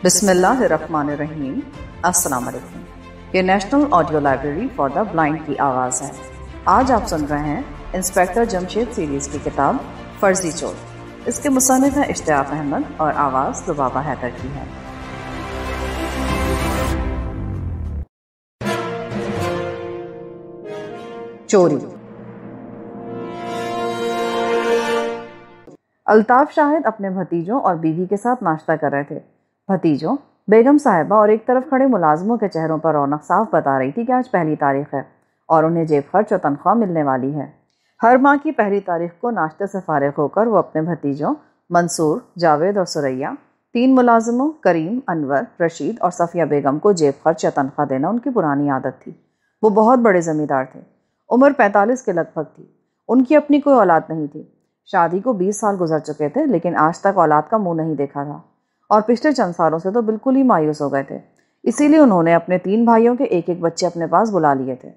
بسم اللہ الرحمن الرحیم۔ السلام علیکم۔ یہ national audio library for the blind کی آواز ہے۔ آج آپ سن رہے ہیں انسپیکٹر جمشید سیریز کی کتاب فرضی چور۔ اس کے مصنف ہیں اشتیاق احمد اور آواز لبابہ حیدر کی ہے۔ چوری۔ الطاف شاہد اپنے بھتیجوں اور بیوی کے ساتھ ناشتہ کر رہے تھے۔ بھتیجوں، بیگم صاحبہ اور ایک طرف کھڑے ملازموں کے چہروں پر رونق صاف بتا رہی تھی کہ آج پہلی تاریخ ہے اور انہیں جیب خرچ اور تنخواہ ملنے والی ہے۔ ہر ماہ کی پہلی تاریخ کو ناشتے سے فارغ ہو کر وہ اپنے بھتیجوں منصور، جاوید اور سریہ، 3 ملازموں کریم، انور، رشید اور صفیہ بیگم کو جیب خرچ یا تنخواہ دینا ان کی پرانی عادت تھی۔ وہ بہت بڑے زمیندار تھے۔ عمر 45 کے لگ بھگ تھی۔ ان کی اپنی کوئی اولاد نہیں تھی۔ شادی کو 20 سال گزر چکے تھے، لیکن آج تک اولاد کا منہ نہیں دیکھا تھا، اور پچھلے چند سالوں سے تو بالکل ہی مایوس ہو گئے تھے۔ اسی لیے انہوں نے اپنے 3 بھائیوں کے ایک ایک بچے اپنے پاس بلا لیے تھے۔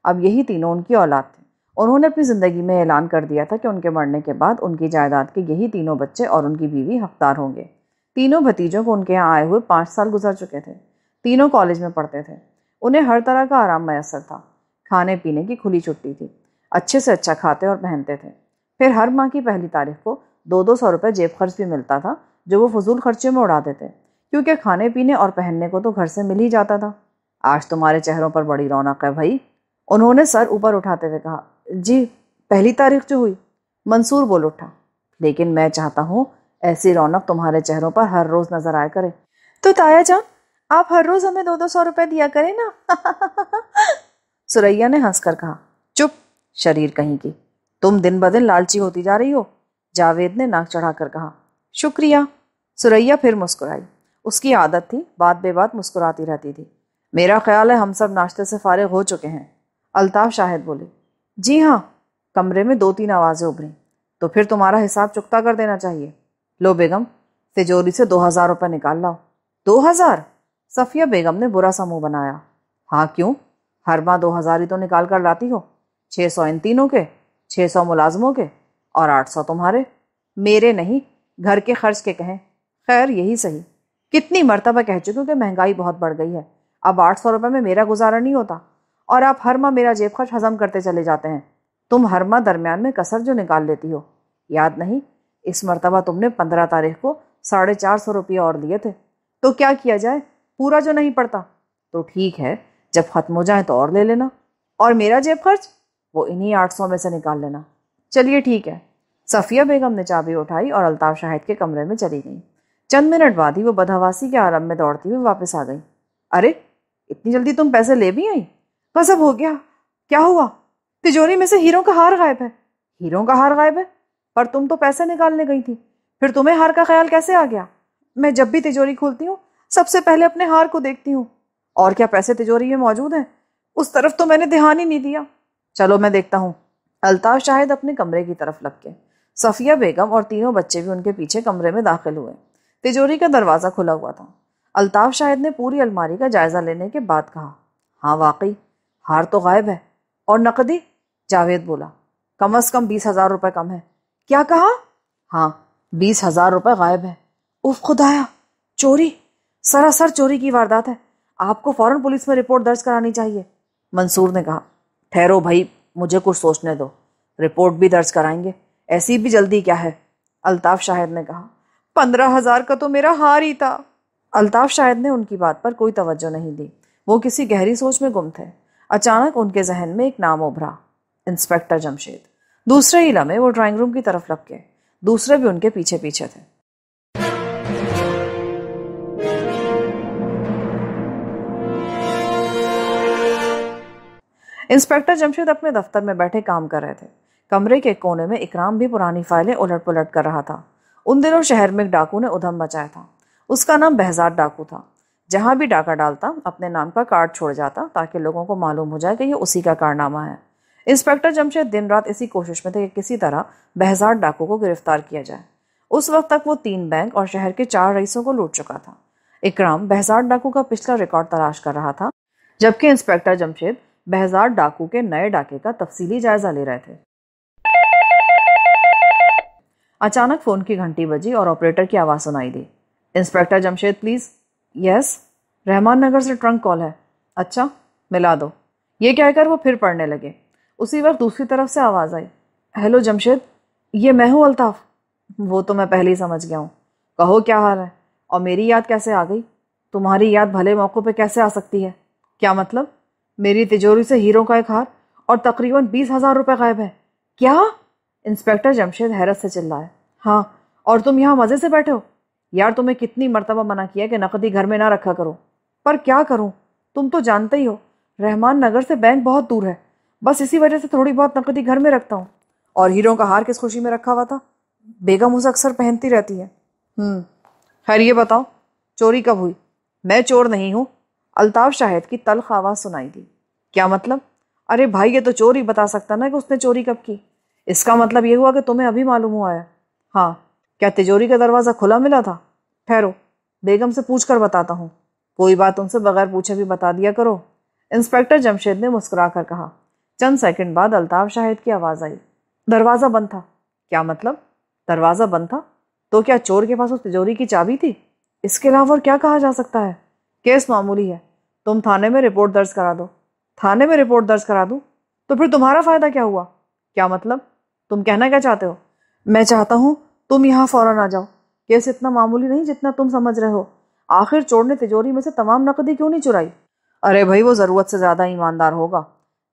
اب یہی تینوں ان کی اولاد تھے۔ انہوں نے اپنی زندگی میں اعلان کر دیا تھا کہ ان کے مرنے کے بعد ان کی جائیداد کے یہی تینوں بچے اور ان کی بیوی حقدار ہوں گے۔ تینوں بھتیجوں کو ان کے یہاں آئے ہوئے 5 سال گزر چکے تھے۔ تینوں کالج میں پڑھتے تھے۔ انہیں ہر طرح کا آرام میسر تھا۔ کھانے پینے کی کھلی چھٹی تھی۔ اچھے سے اچھا کھاتے اور پہنتے تھے۔ پھر ہر ماہ کی پہلی تاریخ کو 200 روپے جیب خرچ بھی ملتا تھا، جو وہ فضول خرچے میں اڑا دیتے، کیونکہ کھانے پینے اور پہننے کو تو گھر سے مل ہی جاتا تھا۔ آج تمہارے چہروں پر بڑی رونق ہے بھائی، انہوں نے سر اوپر اٹھاتے ہوئے کہا۔ جی، پہلی تاریخ جو ہوئی، منصور بول اٹھا، لیکن میں چاہتا ہوں ایسی رونق تمہارے چہروں پر ہر روز نظر آیا کرے۔ تو تایا جان، آپ ہر روز ہمیں 200 روپے دیا کریں نا۔ سریہ نے ہنس کر کہا۔ چپ شریر کہیں کی، تم دن بدن لالچی ہوتی جا رہی ہو، جاوید نے ناک چڑھا کر کہا۔ شکریہ۔ سریہ پھر مسکرائی۔ اس کی عادت تھی بات بے بات مسکراتی رہتی تھی۔ میرا خیال ہے ہم سب ناشتے سے فارغ ہو چکے ہیں، الطاف شاہد بولے۔ جی ہاں، کمرے میں 2-3 آوازیں ابھریں۔ تو پھر تمہارا حساب چکتا کر دینا چاہیے۔ لو بیگم، تجوری سے 2000 روپے نکال لاؤ۔ 2000؟ صفیہ بیگم نے برا سا منہ بنایا۔ ہاں کیوں، ہر ماہ 2000 ہی تو نکال کر لاتی ہو۔ 600 ان تینوں کے، 600 ملازموں کے اور 800 تمہارے۔ میرے نہیں، گھر کے خرچ کے کہیں۔ خیر یہی صحیح، کتنی مرتبہ کہہ چکی ہوں کہ مہنگائی بہت بڑھ گئی ہے، اب 800 روپے میں میرا گزارا نہیں ہوتا، اور آپ ہر ماہ میرا جیب خرچ ہضم کرتے چلے جاتے ہیں۔ تم ہر ماہ درمیان میں کسر جو نکال لیتی ہو، یاد نہیں اس مرتبہ تم نے 15 تاریخ کو 450 روپیہ اور لیے تھے۔ تو کیا کیا جائے، پورا جو نہیں پڑتا۔ تو ٹھیک ہے، جب ختم ہو جائے تو اور لے لینا، اور میرا جیب خرچ وہ انہی 800 میں سے نکال لینا۔ چلیے ٹھیک ہے۔ صفیہ بیگم نے چابی اٹھائی اور الطاف شاہد کے کمرے میں چلی گئی۔ چند منٹ بعد ہی وہ بدحواسی کے عالم میں دوڑتی ہوئی واپس آ گئی۔ ارے اتنی جلدی تم پیسے لے بھی آئی؟ غضب ہو گیا۔ کیا ہوا؟ تجوری میں سے ہیروں کا ہار غائب ہے۔ ہیروں کا ہار غائب ہے؟ پر تم تو پیسے نکالنے گئی تھی، پھر تمہیں ہار کا خیال کیسے آ گیا؟ میں جب بھی تجوری کھولتی ہوں سب سے پہلے اپنے ہار کو دیکھتی ہوں۔ اور کیا پیسے تجوری میں موجود ہیں؟ اس طرف تو میں نے دھیان ہی نہیں دیا۔ چلو میں دیکھتا ہوں۔ الطاف شاہد اپنے کمرے کی طرف لگ کے، صفیہ بیگم اور تینوں بچے بھی ان کے پیچھے کمرے میں داخل ہوئے۔ تجوری کا دروازہ کھلا ہوا تھا۔ الطاف شاہد نے پوری الماری کا جائزہ لینے کے بعد کہا، ہاں واقعی ہار تو غائب ہے۔ اور نقدی؟ جاوید بولا۔ کم از کم 20,000 روپے کم ہے۔ کیا کہا؟ ہاں 20,000 روپے غائب ہے۔ اف خدایا، چوری، سراسر چوری کی واردات ہے، آپ کو فوراً پولیس میں رپورٹ درج کرانی چاہیے۔ منصور نے کہا۔ ٹھہرو بھائی، مجھے کچھ سوچنے دو، رپورٹ بھی درج کرائیں گے، ایسی بھی جلدی کیا ہے؟ الطاف شاہد نے کہا۔ 15,000 کا تو میرا ہار ہی تھا۔ الطاف شاہد نے ان کی بات پر کوئی توجہ نہیں دی۔ وہ کسی گہری سوچ میں گم تھے۔ اچانک ان کے ذہن میں ایک نام ابھرا، انسپیکٹر جمشید۔ دوسرے ہی لمحے وہ ڈرائنگ روم کی طرف لگ گئے۔ دوسرے بھی ان کے پیچھے پیچھے تھے۔ انسپیکٹر جمشید اپنے دفتر میں بیٹھے کام کر رہے تھے۔ کمرے کے کونے میں اکرام بھی پرانی فائلیں الٹ پلٹ کر رہا تھا۔ ان دنوں شہر میں ایک ڈاکو نے ادھم مچایا تھا۔ اس کا نام بہزاد ڈاکو تھا۔ جہاں بھی ڈاکہ ڈالتا اپنے نام کا کارڈ چھوڑ جاتا تاکہ لوگوں کو معلوم ہو جائے کہ یہ اسی کا کارنامہ ہے۔ انسپیکٹر جمشید دن رات اسی کوشش میں تھے کہ کسی طرح بہزاد ڈاکو کو گرفتار کیا جائے۔ اس وقت تک وہ 3 بینک اور شہر کے 4 رئیسوں کو لوٹ چکا تھا۔ اکرام بہزاد ڈاکو کا پچھلا ریکارڈ تلاش کر رہا تھا، جبکہ انسپیکٹر جمشید بہزاد ڈاکو کے نئے ڈاکے کا تفصیلی جائزہ لے رہے تھے۔ اچانک فون کی گھنٹی بجی اور آپریٹر کی آواز سنائی دی۔ Inspector Jamshed please. Yes, Rehman Nagar سے ٹرنک کال ہے۔ اچھا ملا دو، یہ کہہ کر وہ پھر پڑھنے لگے۔ اسی وقت دوسری طرف سے آواز آئی، ہیلو جمشید، یہ میں ہوں الطاف۔ وہ تو میں پہلے ہی سمجھ گیا ہوں، کہو کیا حال ہے، اور میری یاد کیسے آ گئی؟ تمہاری یاد بھلے موقع پہ کیسے آ سکتی ہے؟ کیا مطلب؟ میری تجوری سے ہیروں کا ایک ہار اور تقریباً 20,000 روپے غائب ہے۔ کیا؟ انسپیکٹر جمشید حیرت سے چلائے۔ ہاں، اور تم یہاں مزے سے بیٹھے ہو؟ یار تمہیں کتنی مرتبہ منع کیا کہ نقدی گھر میں نہ رکھا کرو، پر کیا کروں، تم تو جانتے ہی ہو رحمان نگر سے بینک بہت دور ہے، بس اسی وجہ سے تھوڑی بہت نقدی گھر میں رکھتا ہوں۔ اور ہیروں کا ہار کس خوشی میں رکھا ہوا تھا؟ بیگم اسے اکثر پہنتی رہتی ہے۔ خیر یہ بتاؤ چوری کب ہوئی؟ میں چور نہیں ہوں، الطاف شاہد کی تلخ آواز سنائی دی۔ کیا مطلب؟ ارے بھائی یہ تو چور ہی بتا سکتا نا کہ اس نے چوری کب کی۔ اس کا مطلب یہ ہوا کہ تمہیں ابھی معلوم ہوا ہے؟ ہاں۔ کیا تجوری کا دروازہ کھلا ملا تھا؟ ٹھہرو، بیگم سے پوچھ کر بتاتا ہوں۔ کوئی بات ان سے بغیر پوچھے بھی بتا دیا کرو، انسپیکٹر جمشید نے مسکرا کر کہا۔ چند سیکنڈ بعد الطاف شاہد کی آواز آئی، دروازہ بند تھا۔ کیا مطلب؟ دروازہ بند تھا؟ تو کیا چور کے پاس اس تجوری کی چابی تھی؟ اس کے علاوہ اور کیا کہا جا سکتا ہے؟ کیس معمولی ہے، تم تھانے میں رپورٹ درج کرا دو۔ تھانے میں رپورٹ درج کرا دوں؟ تو پھر تمہارا فائدہ کیا ہوا؟ کیا مطلب؟ تم کہنا کیا چاہتے ہو؟ میں چاہتا ہوں تم یہاں فوراً آ جاؤ، کیس اتنا معمولی نہیں جتنا تم سمجھ رہے ہو۔ آخر چور نے تجوری میں سے تمام نقدی کیوں نہیں چرائی؟ ارے بھائی وہ ضرورت سے زیادہ ایماندار ہوگا،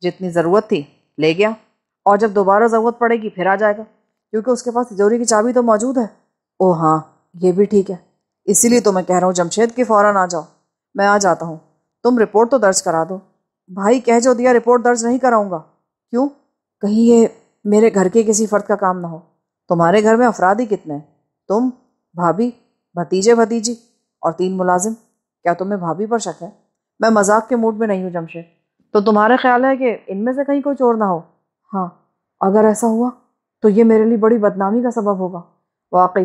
جتنی ضرورت تھی لے گیا، اور جب دوبارہ ضرورت پڑے گی پھر آ جائے گا، کیونکہ اس کے پاس تجوری کی چابی تو موجود ہے۔ او ہاں یہ بھی ٹھیک ہے، اسی لیے تو میں کہہ رہا ہوں جمشید کہ فوراً آ جاؤ۔ میں آ جاتا ہوں، تم رپورٹ تو درج کرا دو۔ بھائی کہہ جو دیا رپورٹ درج نہیں کراؤں گا۔ کیوں؟ کہیں یہ میرے گھر کے کسی فرد کا کام نہ ہو۔ تمہارے گھر میں افراد ہی کتنے ہیں؟ تم، بھابھی، بھتیجے بھتیجی اور 3 ملازم۔ کیا تمہیں بھابھی پر شک ہے؟ میں مذاق کے موڈ میں نہیں ہوں جمشید۔ تو تمہارا خیال ہے کہ ان میں سے کہیں کوئی چور نہ ہو؟ ہاں، اگر ایسا ہوا تو یہ میرے لیے بڑی بدنامی کا سبب ہوگا۔ واقعی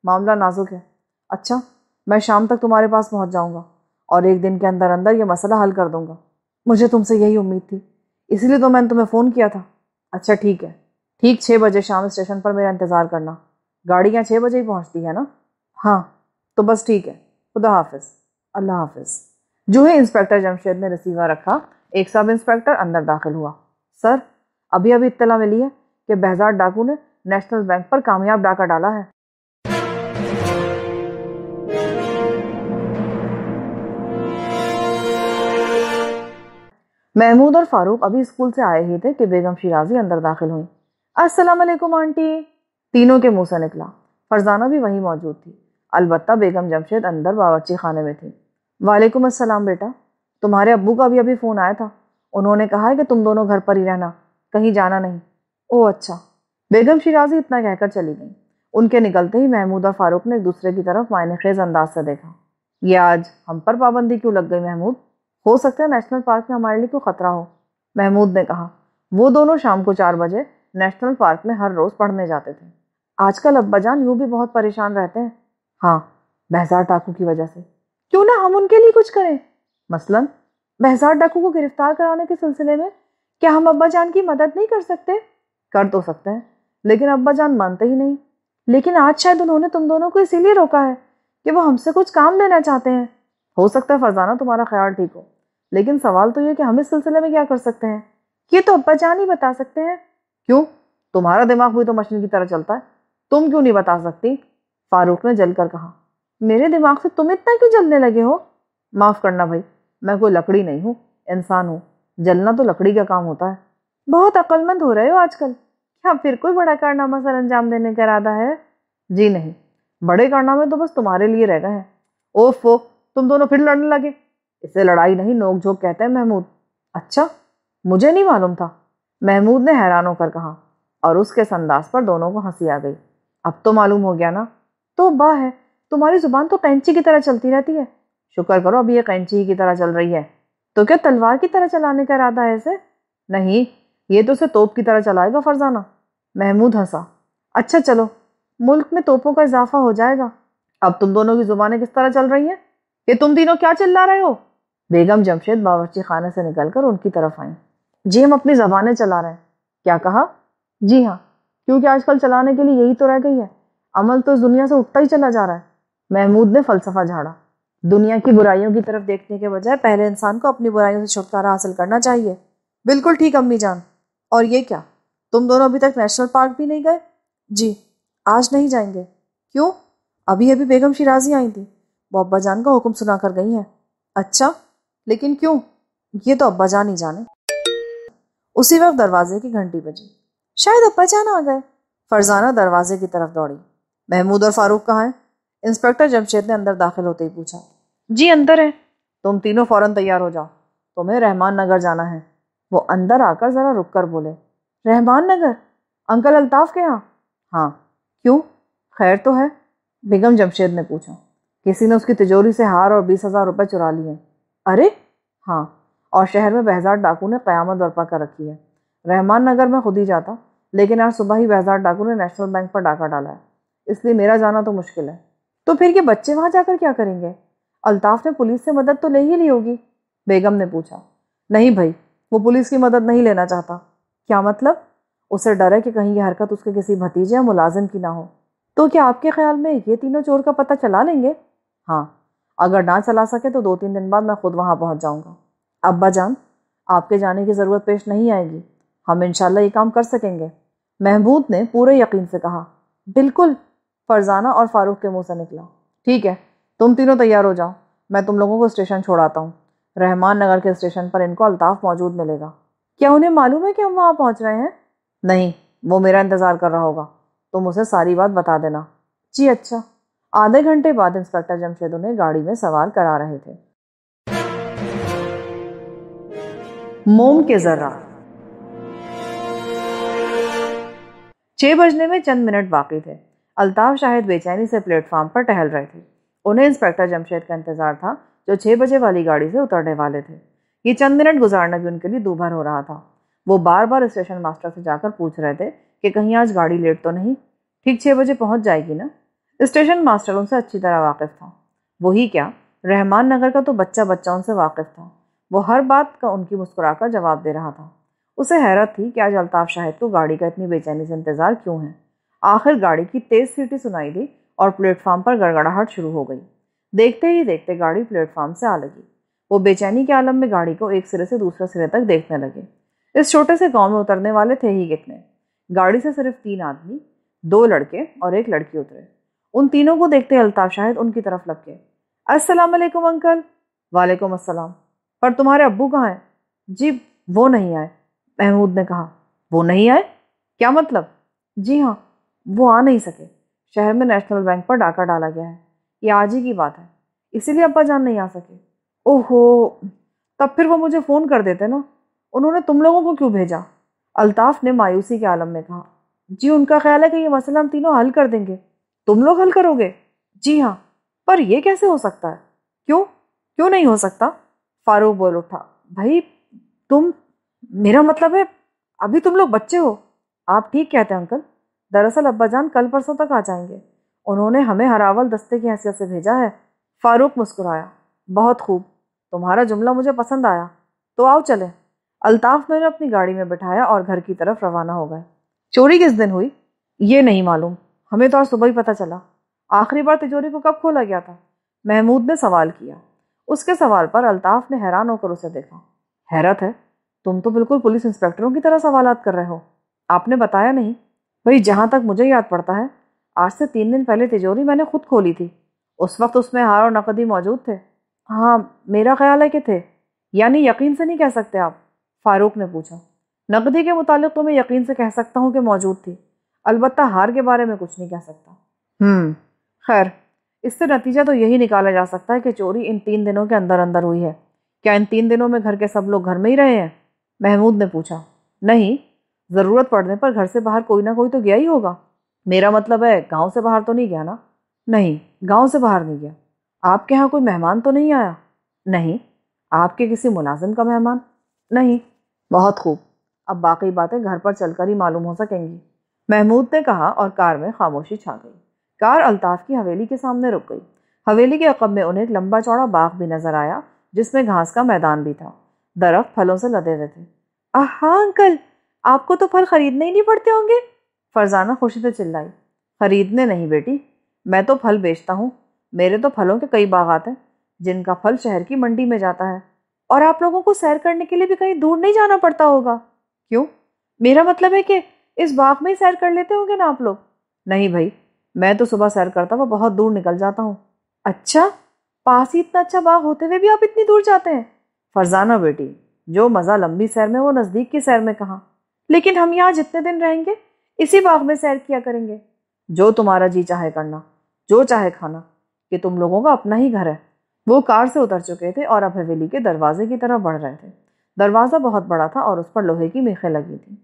معاملہ نازک ہے۔ اچھا میں شام تک تمہارے پاس پہنچ جاؤں گا اور 1 دن کے اندر اندر یہ مسئلہ حل کر دوں گا۔ مجھے تم سے یہی امید تھی، اس لیے تو میں نے تمہیں فون کیا تھا۔ اچھا ٹھیک ہے، ٹھیک 6 بجے شام اسٹیشن پر میرا انتظار کرنا۔ گاڑیاں 6 بجے ہی پہنچتی ہے نا؟ ہاں تو بس ٹھیک ہے، خدا حافظ۔ اللہ حافظ۔ جو ہی انسپیکٹر جمشید نے ریسیور رکھا، ایک سب انسپیکٹر اندر داخل ہوا۔ سر، ابھی اطلاع ملی ہے کہ بہزاد ڈاکو نے نیشنل بینک پر کامیاب ڈاکہ ڈالا ہے۔ محمود اور فاروق ابھی اسکول سے آئے ہی تھے کہ بیگم شیرازی اندر داخل ہوئیں۔ السلام علیکم آنٹی، تینوں کے منہ سے نکلا۔ فرزانہ بھی وہیں موجود تھی، البتہ بیگم جمشید اندر باورچی خانے میں تھی۔ وعلیکم السلام بیٹا، تمہارے ابو کا بھی ابھی فون آیا تھا، انہوں نے کہا ہے کہ تم دونوں گھر پر ہی رہنا، کہیں جانا نہیں۔ او اچھا۔ بیگم شیرازی اتنا کہہ کر چلی گئی۔ ان کے نکلتے ہی محمود اور فاروق نے ایک دوسرے کی طرف معنی خیز انداز سے دیکھا۔ یہ آج ہم پر پابندی کیوں لگ گئی محمود؟ ہو سکتا ہے نیشنل پارک میں ہمارے لیے کوئی خطرہ ہو، محمود نے کہا۔ وہ دونوں شام کو 4 بجے نیشنل پارک میں ہر روز پڑھنے جاتے تھے۔ آج کل ابا جان یوں بھی بہت پریشان رہتے ہیں۔ ہاں، بہزاد ڈاکو کی وجہ سے۔ کیوں نہ ہم ان کے لیے کچھ کریں؟ مثلاً بہزاد ڈاکو کو گرفتار کرانے کے سلسلے میں کیا ہم ابا جان کی مدد نہیں کر سکتے؟ کر تو سکتے ہیں، لیکن ابا جان مانتے ہی نہیں۔ لیکن آج شاید انہوں نے تم دونوں کو اسی لیے روکا ہے کہ وہ ہم سے کچھ کام لینا چاہتے ہیں۔ ہو سکتا ہے فرزانہ تمہارا خیال ٹھیک ہو، لیکن سوال تو یہ کہ ہم اس سلسلے میں کیا کر سکتے ہیں؟ یہ تو ابا جان ہی بتا سکتے ہیں۔ کیوں؟ تمہارا دماغ بھی تو مشین کی طرح چلتا ہے، تم کیوں نہیں بتا سکتی؟ فاروق نے جل کر کہا۔ میرے دماغ سے تم اتنا کیوں جلنے لگے ہو؟ معاف کرنا بھائی، میں کوئی لکڑی نہیں ہوں، انسان ہوں، جلنا تو لکڑی کا کام ہوتا ہے۔ بہت عقل مند ہو رہے ہو آج کل، کیا پھر کوئی بڑا کارنامہ سر انجام دینے کا ارادہ ہے؟ جی نہیں، بڑے کارنامے تو بس تمہارے لیے رہ گئے ہیں۔ اوفو، تم دونوں پھر لڑنے لگے۔ اسے لڑائی نہیں نوک جھوک کہتے ہیں محمود۔ اچھا، مجھے نہیں معلوم تھا، محمود نے حیران ہو کر کہا، اور اس کے اس انداز پر دونوں کو ہنسی آ گئی۔ اب تو معلوم ہو گیا نا؟ تو باہ ہے، تمہاری زبان تو قینچی کی طرح چلتی رہتی ہے۔ شکر کرو ابھی یہ قینچی کی طرح چل رہی ہے۔ تو کیا تلوار کی طرح چلانے کا ارادہ ہے اسے؟ نہیں، یہ تو اسے توپ کی طرح چلائے گا فرزانہ۔ محمود ہنسا۔ اچھا چلو، ملک میں توپوں کا اضافہ ہو جائے گا۔ اب تم دونوں کی زبانیں کس طرح چل رہی ہیں؟ کہ تم تینوں کیا چلا رہے ہو؟ بیگم جمشید باورچی خانے سے نکل کر ان کی طرف آئیں۔ جی ہم اپنی زبانیں چلا رہے ہیں۔ کیا کہا؟ جی ہاں، کیونکہ آج کل چلانے کے لیے یہی تو رہ گئی ہے، عمل تو اس دنیا سے اٹھتا ہی چلا جا رہا ہے۔ محمود نے فلسفہ جھاڑا۔ دنیا کی برائیوں کی طرف دیکھنے کے بجائے پہلے انسان کو اپنی برائیوں سے چھٹکارا حاصل کرنا چاہیے۔ بالکل ٹھیک امی جان۔ اور یہ کیا، تم دونوں ابھی تک نیشنل پارک بھی نہیں گئے؟ جی آج نہیں جائیں گے۔ کیوں؟ ابھی بیگم شیرازی آئی تھی، وہ ابا جان کا حکم سنا کر گئی ہیں۔ اچھا، لیکن کیوں؟ یہ تو ابا جان ہی جانے۔ اسی وقت دروازے کی گھنٹی بجی۔ شاید ابا جان آ گئے۔ فرزانہ دروازے کی طرف دوڑی۔ محمود اور فاروق کہاں ہیں؟ انسپکٹر جمشید نے اندر داخل ہوتے ہی پوچھا۔ جی اندر ہے۔ تم تینوں فوراً تیار ہو جاؤ، تمہیں رحمان نگر جانا ہے۔ وہ اندر آ کر ذرا رک کر بولے، رحمان نگر؟ انکل الطاف کے ہاں؟ ہاں۔ کیوں، خیر تو ہے؟ بیگم جمشید نے پوچھا۔ کسی نے اس کی تجوری سے ہار اور 20,000 روپے چرا لیے۔ ارے ہاں، اور شہر میں بہزاد ڈاکو نے قیامت برپا کر رکھی ہے۔ رحمان نگر میں خود ہی جاتا، لیکن آج صبح ہی بہزاد ڈاکو نے نیشنل بینک پر ڈاکہ ڈالا ہے، اس لیے میرا جانا تو مشکل ہے۔ تو پھر یہ بچے وہاں جا کر کیا کریں گے؟ الطاف نے پولیس سے مدد تو لے ہی لی ہوگی؟ بیگم نے پوچھا۔ نہیں بھائی، وہ پولیس کی مدد نہیں لینا چاہتا۔ کیا مطلب؟ اسے ڈر ہے کہ کہیں یہ حرکت اس کے کسی بھتیجے یا ملازم کی نہ ہو۔ تو کیا آپ کے خیال میں یہ تینوں چور کا پتہ چلا لیں گے؟ ہاں، اگر نہ چلا سکے تو 2-3 دن بعد میں خود وہاں پہنچ جاؤں گا۔ ابا جان، آپ کے جانے کی ضرورت پیش نہیں آئے گی، ہم انشاءاللہ یہ کام کر سکیں گے، محمود نے پورے یقین سے کہا۔ بالکل، فرزانہ اور فاروق کے منہ سے نکلا۔ ٹھیک ہے، تم تینوں تیار ہو جاؤ، میں تم لوگوں کو اسٹیشن چھوڑاتا ہوں۔ رحمان نگر کے اسٹیشن پر ان کو الطاف موجود ملے گا۔ کیا انہیں معلوم ہے کہ ہم وہاں پہنچ رہے ہیں؟ نہیں، وہ میرا انتظار کر رہا ہوگا، تم اسے ساری بات بتا دینا۔ جی اچھا۔ آدھے گھنٹے بعد انسپکٹر جمشید انہیں گاڑی میں سوار کرا رہے تھے۔ موم کے ذرات۔ 6 بجنے میں چند منٹ باقی تھے۔ الطاف شاہد بے چینی سے پلیٹ فارم پر ٹہل رہے تھے۔ انہیں انسپکٹر جمشید کا انتظار تھا جو 6 بجے والی گاڑی سے اترنے والے تھے۔ یہ چند منٹ گزارنا بھی ان کے لیے دوبھر ہو رہا تھا۔ وہ بار بار اسٹیشن ماسٹر سے جا کر پوچھ رہے تھے کہ کہیں آج گاڑی لیٹ تو نہیں، ٹھیک 6 بجے پہنچ جائے گی نا؟ اسٹیشن ماسٹر ان سے اچھی طرح واقف تھا۔ وہی کیا، رحمان نگر کا تو بچہ ان سے واقف تھا۔ وہ ہر بات کا ان کی مسکرا کر جواب دے رہا تھا۔ اسے حیرت تھی کہ آج الطاف شاہد کو گاڑی کا اتنی بے چینی سے انتظار کیوں ہے۔ آخر گاڑی کی تیز سیٹی سنائی دی اور پلیٹ فارم پر گڑگڑاہٹ شروع ہو گئی۔ دیکھتے ہی دیکھتے گاڑی پلیٹ فارم سے آ لگی۔ وہ بے چینی کے عالم میں گاڑی کو ایک سرے سے دوسرے سرے تک دیکھنے لگے۔ اس چھوٹے سے گاؤں میں اترنے والے تھے ہی کتنے؟ گاڑی سے صرف 3 آدمی، 2 لڑکے اور 1 لڑکی اترے۔ ان تینوں کو دیکھتے الطاف شاہد ان کی طرف لپکے۔ السلام علیکم انکل۔ وعلیکم السلام۔ پر تمہارے ابو کہاں ہیں؟ جی وہ نہیں آئے، محمود نے کہا۔ وہ نہیں آئے؟ کیا مطلب؟ جی ہاں، وہ آ نہیں سکے، شہر میں نیشنل بینک پر ڈاکہ ڈالا گیا ہے، یہ آج ہی کی بات ہے، اسی لیے ابا جان نہیں آ سکے۔ اوہو، تب پھر وہ مجھے فون کر دیتے نا، انہوں نے تم لوگوں کو کیوں بھیجا؟ الطاف نے مایوسی کے عالم میں کہا۔ جی ان کا خیال ہے کہ یہ مسئلہ ہم تینوں حل کر دیں گے۔ تم لوگ حل کرو گے؟ جی ہاں۔ پر یہ کیسے ہو سکتا ہے؟ کیوں نہیں ہو سکتا؟ فاروق بول اٹھا۔ بھائی میرا مطلب ہے ابھی تم لوگ بچے ہو۔ آپ ٹھیک کہتے ہیں انکل، دراصل ابا جان کل پرسوں تک آ جائیں گے، انہوں نے ہمیں ہراول دستے کی حیثیت سے بھیجا ہے۔ فاروق مسکرایا۔ بہت خوب، تمہارا جملہ مجھے پسند آیا، تو آؤ چلیں۔ الطاف نے اپنی گاڑی میں بٹھایا اور گھر کی طرف روانہ ہو گئے۔ چوری کس دن ہوئی؟ یہ نہیں معلوم، ہمیں تو آج صبح ہی پتہ چلا۔ آخری بار تجوری کو کب کھولا گیا تھا؟ محمود نے سوال کیا۔ اس کے سوال پر الطاف نے حیران ہو کر اسے دیکھا۔ حیرت ہے، تم تو بالکل پولیس انسپکٹروں کی طرح سوالات کر رہے ہو۔ آپ نے بتایا نہیں؟ بھئی جہاں تک مجھے یاد پڑتا ہے، آج سے 3 دن پہلے تجوری میں نے خود کھولی تھی، اس وقت اس میں ہار اور نقدی موجود تھے۔ ہاں میرا خیال ہے کہ تھے۔ یعنی یقین سے نہیں کہہ سکتے آپ؟ فاروق نے پوچھا۔ نقدی کے متعلق تو میں یقین سے کہہ سکتا ہوں کہ موجود تھی، البتہ ہار کے بارے میں کچھ نہیں کہہ سکتا۔ خیر، اس سے نتیجہ تو یہی نکالا جا سکتا ہے کہ چوری ان 3 دنوں کے اندر اندر ہوئی ہے۔ کیا ان 3 دنوں میں گھر کے سب لوگ گھر میں ہی رہے ہیں؟ محمود نے پوچھا۔ نہیں، ضرورت پڑنے پر گھر سے باہر کوئی نہ کوئی تو گیا ہی ہوگا۔ میرا مطلب ہے گاؤں سے باہر تو نہیں گیا نا؟ نہیں، گاؤں سے باہر نہیں گیا۔ آپ کے ہاں کوئی مہمان تو نہیں آیا؟ نہیں۔ آپ کے کسی ملازم کا مہمان؟ نہیں۔ بہت خوب، اب باقی باتیں گھر پر چل کر ہی معلوم ہو سکیں گی، محمود نے کہا اور کار میں خاموشی چھا گئی۔ کار الطاف کی حویلی کے سامنے رک گئی۔ حویلی کے عقب میں انہیں ایک لمبا چوڑا باغ بھی نظر آیا جس میں گھاس کا میدان بھی تھا، درخت پھلوں سے لدے ہوئے تھے۔ ہاں انکل، آپ کو تو پھل خریدنے ہی نہیں پڑتے ہوں گے، فرزانہ خوشی سے چلائی۔ خریدنے نہیں بیٹی، میں تو پھل بیچتا ہوں، میرے تو پھلوں کے کئی باغات ہیں، جن کا پھل شہر کی منڈی میں جاتا ہے۔ اور آپ لوگوں کو سیر کرنے کے لیے بھی کہیں دور نہیں جانا پڑتا ہوگا؟ کیوں؟ میرا مطلب ہے کہ اس باغ میں ہی سیر کر لیتے ہوں گے نا آپ لوگ؟ نہیں بھائی، میں تو صبح سیر کرتا ہوا بہت دور نکل جاتا ہوں۔ اچھا، پاس ہی اتنا اچھا باغ ہوتے ہوئے بھی آپ اتنی دور جاتے ہیں؟ فرزانہ بیٹی، جو مزہ لمبی سیر میں وہ نزدیک کی سیر میں کہاں؟ لیکن ہم یہاں جتنے دن رہیں گے اسی باغ میں سیر کیا کریں گے۔ جو تمہارا جی چاہے کرنا، جو چاہے کھانا، کہ تم لوگوں کا اپنا ہی گھر ہے۔ وہ کار سے اتر چکے تھے اور اب حویلی کے دروازے کی طرف بڑھ رہے تھے۔ دروازہ بہت بڑا تھا اور اس پر لوہے کی میخیں لگی تھیں۔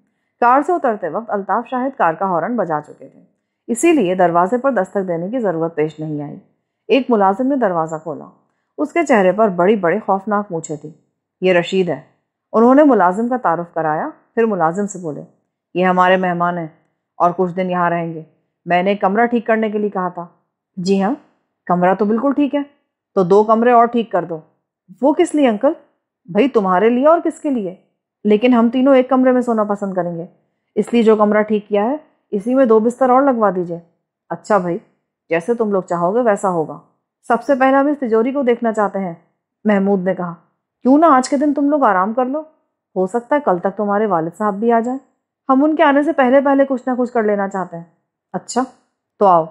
کار سے اترتے وقت الطاف شاہد کار کا ہارن بجا چکے تھے، اسی لیے دروازے پر دستک دینے کی ضرورت پیش نہیں آئی۔ ایک ملازم نے دروازہ کھولا۔ اس کے چہرے پر بڑی بڑی خوفناک مونچھیں تھیں۔ یہ رشید ہے۔ انہوں نے ملازم کا تعارف کرایا، پھر ملازم سے بولے، یہ ہمارے مہمان ہیں اور کچھ دن یہاں رہیں گے۔ میں نے ایک کمرہ ٹھیک کرنے کے لیے کہا تھا۔ جی ہاں، کمرہ تو بالکل ٹھیک ہے، تو 2 کمرے اور ٹھیک کر دو۔ وہ کس لیے انکل؟ بھائی تمہارے لیے اور کس کے لیے؟ لیکن ہم تینوں ایک کمرے میں سونا پسند کریں گے، اس لیے جو کمرہ ٹھیک کیا ہے اسی میں 2 بستر اور لگوا دیجئے۔ اچھا بھائی، جیسے تم لوگ چاہو گے ویسا ہوگا۔ سب سے پہلے ہم اس تجوری کو دیکھنا چاہتے ہیں، محمود نے کہا۔ کیوں نہ آج کے دن تم لوگ آرام کر لو، ہو سکتا ہے کل تک تمہارے والد صاحب بھی آ جائیں۔ ہم ان کے آنے سے پہلے پہلے کچھ نہ کچھ کر لینا چاہتے ہیں۔ اچھا تو آؤ،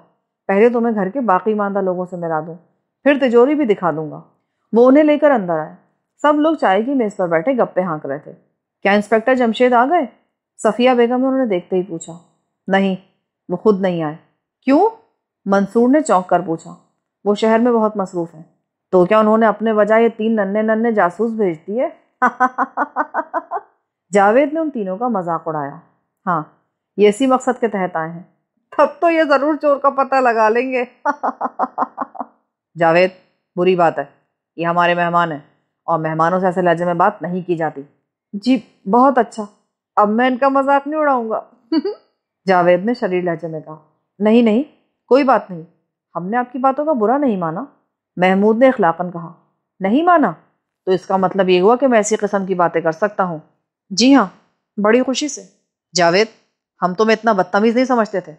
پہلے تمہیں گھر کے باقی ماندہ لوگوں سے ملا دوں، پھر تجوری بھی دکھا دوں گا۔ وہ انہیں لے کر اندر آئے۔ سب لوگ چائے کی میز پر بیٹھے گپے ہانک رہے تھے۔ کیا انسپکٹر جمشید آ گئے؟ صفیہ بیگم نے انہوں نے دیکھتے ہی پوچھا۔ نہیں، وہ خود نہیں آئے۔ کیوں؟ منصور نے چونک کر پوچھا۔ وہ شہر میں بہت مصروف ہیں۔ تو کیا انہوں نے اپنے وجہ یہ 3 ننھے جاسوس بھیج دیے؟ جاوید نے ان تینوں کا مذاق اڑایا۔ ہاں، یہ اسی مقصد کے تحت آئے ہیں۔ تب تو یہ ضرور چور کا پتہ لگا لیں گے۔ جاوید، بری بات ہے، یہ ہمارے مہمان ہیں اور مہمانوں سے ایسے لہجے میں بات نہیں کی جاتی۔ جی بہت اچھا، اب میں ان کا مذاق نہیں اڑاؤں گا۔ جاوید نے شریر لہجے میں کہا۔ نہیں نہیں، کوئی بات نہیں، ہم نے آپ کی باتوں کا برا نہیں مانا۔ محمود نے اخلاقاً کہا۔ نہیں مانا؟ تو اس کا مطلب یہ ہوا کہ میں ایسی قسم کی باتیں کر سکتا ہوں؟ جی ہاں، بڑی خوشی سے۔ جاوید، ہم تمہیں اتنا بدتمیز نہیں سمجھتے تھے۔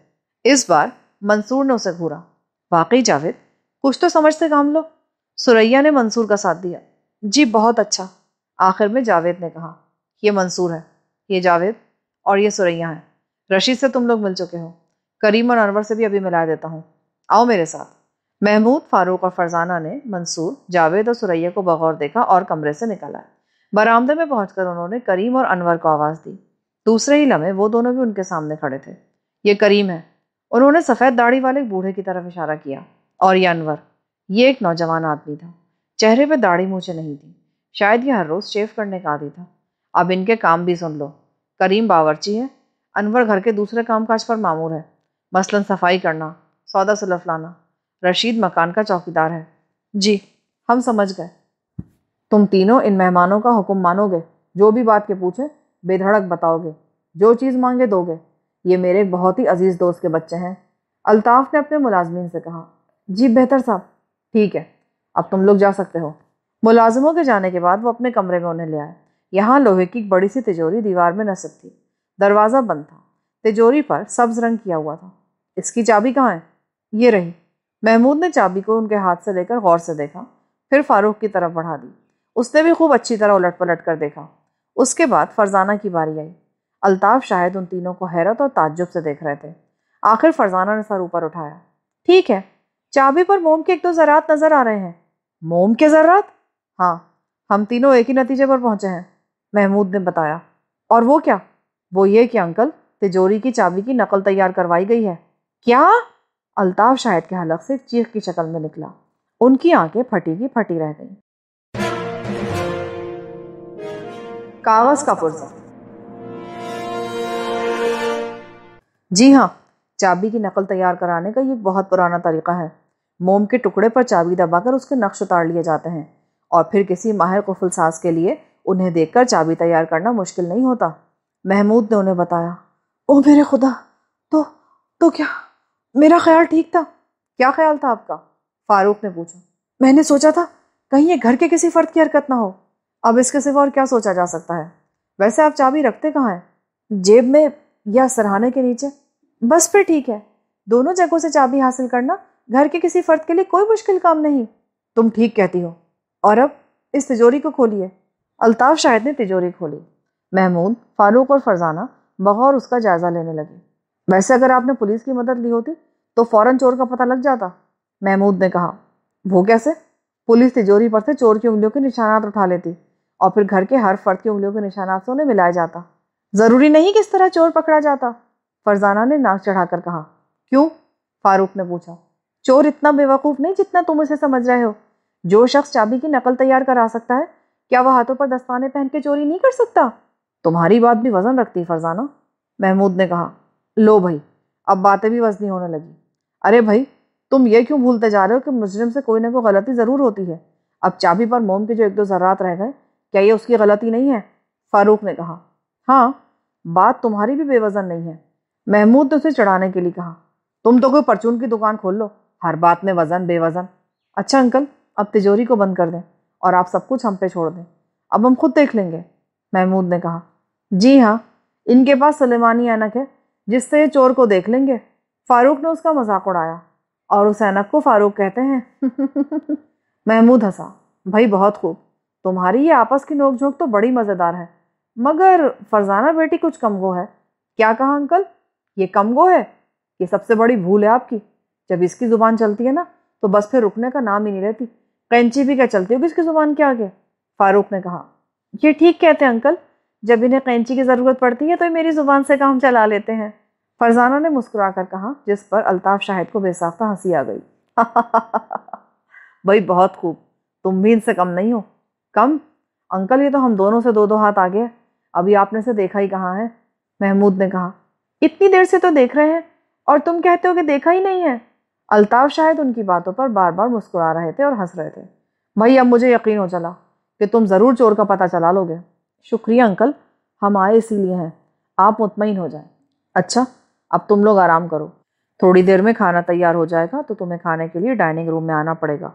اس بار منصور نے اسے گھورا۔ واقعی جاوید، کچھ تو سمجھ سے کام لو۔ سریا نے منصور کا ساتھ دیا۔ جی بہت اچھا۔ آخر میں جاوید نے کہا، یہ منصور ہے، یہ جاوید اور یہ سریا ہے۔ رشید سے تم لوگ مل چکے ہو، کریم اور انور سے بھی ابھی ملا دیتا ہوں، آؤ میرے ساتھ۔ محمود، فاروق اور فرزانہ نے منصور، جاوید اور سریا کو بغور دیکھا اور کمرے سے نکل آئے۔ برآمدے میں پہنچ کر انہوں نے کریم اور انور کو آواز دی۔ دوسرے ہی لمحے وہ دونوں بھی ان کے سامنے کھڑے تھے۔ یہ کریم ہے، انہوں نے سفید داڑھی والے بوڑھے کی طرف اشارہ کیا، اور یہ انور، یہ ایک نوجوان آدمی تھا۔ چہرے پہ داڑھی مونچھیں نہیں تھی، شاید یہ ہر روز شیو کرنے کا عادی تھا۔ اب ان کے کام بھی سن لو۔ کریم باورچی ہے، انور گھر کے دوسرے کام کاج پر مامور ہے، مثلاً صفائی کرنا، سودا سلف لانا۔ رشید مکان کا چوکیدار ہے۔ جی ہم سمجھ گئے۔ تم تینوں ان مہمانوں کا حکم مانو گے، جو بھی بات کے پوچھے بے دھڑک بتاؤ گے، جو چیز مانگے دو گے۔ یہ میرے ایک بہت ہی عزیز دوست کے بچے ہیں، الطاف نے اپنے ملازمین سے کہا۔ جی بہتر صاحب، ٹھیک ہے، اب تم لوگ جا سکتے ہو۔ ملازموں کے جانے کے بعد وہ اپنے کمرے میں انہیں لے آئے۔ یہاں لوہے کی ایک بڑی سی تجوری دیوار میں نصب تھی۔ دروازہ بند تھا، تجوری پر سبز رنگ کیا ہوا تھا۔ اس کی چابی کہاں ہے؟ یہ رہی۔ محمود نے چابی کو ان کے ہاتھ سے لے کر غور سے دیکھا، پھر فاروق کی طرف بڑھا دی۔ اس نے بھی خوب اچھی طرح الٹ پلٹ کر دیکھا۔ اس کے بعد فرزانہ کی باری آئی۔ الطاف شاہد ان تینوں کو حیرت اور تعجب سے دیکھ رہے تھے۔ آخر فرزانہ نے سر اوپر اٹھایا۔ ٹھیک ہے، چابی پر موم کے 1-2 ذرات نظر آ رہے ہیں۔ موم کے ذرات؟ ہاں، ہم تینوں ایک ہی نتیجے پر پہنچے ہیں، محمود نے بتایا۔ اور وہ کیا؟ وہ یہ کہ انکل، تجوری کی چابی کی نقل تیار کروائی گئی ہے۔ کیا؟ الطاف شاہد کے حلق سے چیخ کی شکل میں نکلا۔ ان کی آنکھیں پھٹی کی پھٹی رہ گئیں۔ کاغذ کا پرزہ۔ جی ہاں، چابی کی نقل تیار کرانے کا یہ ایک بہت پرانا طریقہ ہے۔ موم کے ٹکڑے پر چابی دبا کر اس کے نقش اتار لیے جاتے ہیں، اور پھر کسی ماہر قفل ساز کے لیے انہیں دیکھ کر چابی تیار کرنا مشکل نہیں ہوتا، محمود نے انہیں بتایا۔ او میرے خدا، تو کیا میرا خیال ٹھیک تھا؟ کیا خیال تھا آپ کا؟ فاروق نے پوچھا۔ میں نے سوچا تھا کہیں یہ گھر کے کسی فرد کی حرکت نہ ہو۔ اب اس کے سوا اور کیا سوچا جا سکتا ہے؟ ویسے آپ چابی رکھتے کہاں ہیں؟ جیب میں یا سرہانے کے نیچے؟ بس پھر ٹھیک ہے، دونوں جگہوں سے چابی حاصل کرنا گھر کے کسی فرد کے لیے کوئی مشکل کام نہیں۔ تم ٹھیک کہتی ہو، اور اب اس تجوری کو کھولیے۔ الطاف شاہد نے تجوری کھولی۔ محمود، فاروق اور فرزانہ بغور اس کا جائزہ لینے لگے۔ ویسے اگر آپ نے پولیس کی مدد لی ہوتی تو فوراً چور کا پتہ لگ جاتا، محمود نے کہا۔ وہ کیسے؟ پولیس تجوری پر سے چور کی انگلیوں کے نشانات اٹھا لیتی اور پھر گھر کے ہر فرد کی انگلیوں کے نشانات سے انہیں ملایا جاتا۔ ضروری نہیں کہ اس طرح چور پکڑا جاتا، فرزانہ نے ناک چڑھا کر کہا۔ کیوں؟ فاروق نے پوچھا۔ چور اتنا بے وقوف نہیں جتنا تم اسے سمجھ رہے ہو۔ جو شخص چابی کی نقل تیار کرا سکتا ہے، کیا وہ ہاتھوں پر دستانے پہن کے چوری نہیں کر سکتا؟ تمہاری بات بھی وزن رکھتی فرزانہ، محمود نے کہا۔ لو بھائی، اب باتیں بھی وزنی ہونے لگی۔ ارے بھائی، تم یہ کیوں بھولتے جا رہے ہو کہ مجرم سے کوئی نہ کوئی غلطی ضرور ہوتی ہے۔ اب چابی پر موم کے جو 1-2 ذرات رہ گئے، کیا یہ اس کی غلطی نہیں ہے؟ فاروق نے کہا۔ ہاں، بات تمہاری بھی بے وزن نہیں ہے، محمود نے اسے چڑھانے کے لیے کہا۔ تم تو کوئی پرچون کی دکان کھول لو، ہر بات میں وزن بے وزن۔ اچھا انکل، اب تجوری کو بند کر دیں اور آپ سب کچھ ہم پہ چھوڑ دیں، اب ہم خود دیکھ لیں گے، محمود نے کہا۔ جی ہاں، ان کے پاس سلیمانی اینک ہے جس سے یہ چور کو دیکھ لیں گے۔ فاروق نے اس کا مذاق اڑایا۔ اور اس اینک کو فاروق کہتے ہیں؟ محمود ہنسا۔ بھائی بہت خوب، تمہاری یہ آپس کی نوک جھونک تو بڑی مزیدار ہے، مگر فرزانہ بیٹی کچھ کم گو ہے۔ کیا کہا انکل؟ یہ کم گو ہے؟ یہ سب سے بڑی بھول ہے آپ کی۔ جب اس کی زبان چلتی ہے نا تو بس پھر رکنے کا نام ہی نہیں لیتی۔ قینچی بھی کیا چلتی ہوگی اس کی زبان کے آگے؟ فاروق نے کہا۔ یہ ٹھیک کہتے ہیں انکل، جب انہیں قینچی کی ضرورت پڑتی ہے تو میری زبان سے کام چلا لیتے ہیں، فرزانہ نے مسکرا کر کہا، جس پر الطاف شاہد کو بے ساختہ ہنسی آ گئی۔ بھائی بہت خوب، تم بھی ان سے کم نہیں ہو۔ کم؟ انکل یہ تو ہم دونوں سے 2 ہاتھ آگے ہے، ابھی آپ نے سے دیکھا ہی کہاں ہے، محمود نے کہا۔ اتنی دیر سے تو دیکھ رہے ہیں اور تم کہتے ہو کہ دیکھا ہی نہیں ہے۔ الطاف شاہد ان کی باتوں پر بار بار مسکرا رہے تھے اور ہنس رہے تھے۔ بھائی اب مجھے یقین ہو چلا کہ تم ضرور چور کا پتہ چلا لو گے۔ شکریہ انکل، ہم آئے اسی لیے ہیں، آپ مطمئن ہو جائیں۔ اچھا، اب تم لوگ آرام کرو، تھوڑی دیر میں کھانا تیار ہو جائے گا تو تمہیں کھانے کے لیے ڈائننگ روم میں آنا پڑے گا۔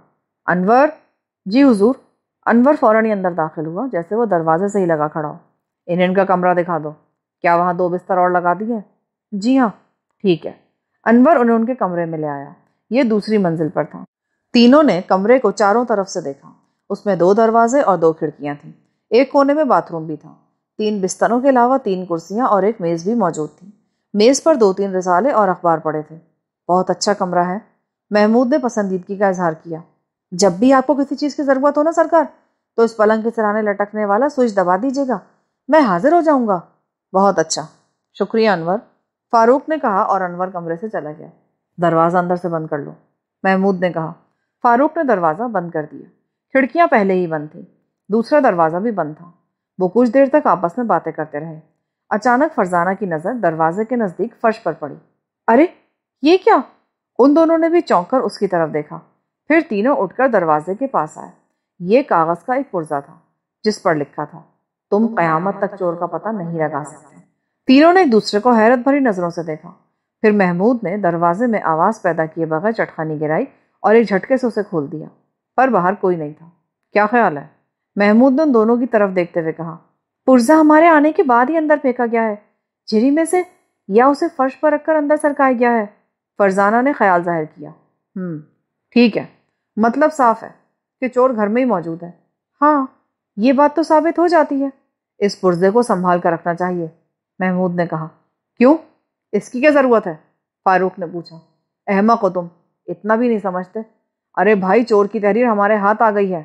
انور؟ جی حضور۔ انور فوراً ہی اندر داخل ہوا جیسے وہ دروازے سے ہی لگا کھڑا ہو۔ انہیں ان کا کمرہ دکھا دو، کیا وہاں 2 بستر اور لگا دیے؟ جی ہاں۔ ٹھیک ہے۔ انور انہیں ان کے کمرے میں لے آیا، یہ دوسری منزل پر تھا۔ تینوں نے کمرے کو چاروں طرف سے دیکھا، اس میں 2 دروازے اور 2 کھڑکیاں تھیں، ایک کونے میں باتھ روم بھی تھا۔ 3 بستروں کے علاوہ 3 کرسیاں اور ایک میز بھی موجود تھی۔ میز پر 2-3 رسالے اور اخبار پڑے تھے۔ بہت اچھا کمرہ ہے، محمود نے پسندیدگی کا اظہار کیا۔ جب بھی آپ کو کسی چیز کی ضرورت ہو نا سرکار، تو اس پلنگ کے سرانے لٹکنے والا سوئچ دبا دیجیے گا، میں حاضر ہو جاؤں گا۔ بہت اچھا، شکریہ انور، فاروق نے کہا اور انور کمرے سے چلا گیا۔ دروازہ اندر سے بند کر لو، محمود نے کہا۔ فاروق نے دروازہ بند کر دیا۔ کھڑکیاں پہلے ہی بند تھیں، دوسرا دروازہ بھی بند تھا۔ وہ کچھ دیر تک آپس میں باتیں کرتے رہے۔ اچانک فرزانہ کی نظر دروازے کے نزدیک فرش پر پڑی۔ ارے یہ کیا؟ ان دونوں نے بھی چونک کر اس کی طرف دیکھا، پھر تینوں اٹھ کر دروازے کے پاس آئے۔ یہ کاغذ کا ایک پرزہ تھا جس پر لکھا تھا، تم قیامت تک چور کا پتہ نہیں لگا سکتے۔ تینوں نے ایک دوسرے کو حیرت بھری نظروں سے دیکھا۔ پھر محمود نے دروازے میں آواز پیدا کیے بغیر چٹخانی گرائی اور ایک جھٹکے سے اسے کھول دیا، پر باہر کوئی نہیں تھا۔ کیا خیال ہے؟ محمود نے ان دونوں کی طرف دیکھتے ہوئے کہا۔ پرزہ ہمارے آنے کے بعد ہی اندر پھینکا گیا ہے، جھری میں سے، یا اسے فرش پر رکھ کر اندر سرکایا گیا ہے، فرزانہ نے خیال ظاہر کیا۔ ٹھیک ہے، مطلب صاف ہے کہ چور گھر میں ہی موجود ہے۔ ہاں، یہ بات تو ثابت ہو جاتی ہے۔ اس پرزے کو سنبھال کر رکھنا چاہیے، محمود نے کہا۔ کیوں؟ اس کی کیا ضرورت ہے؟ فاروق نے پوچھا۔ احمق ہو تم، اتنا بھی نہیں سمجھتے؟ ارے بھائی، چور کی تحریر ہمارے ہاتھ آ گئی ہے۔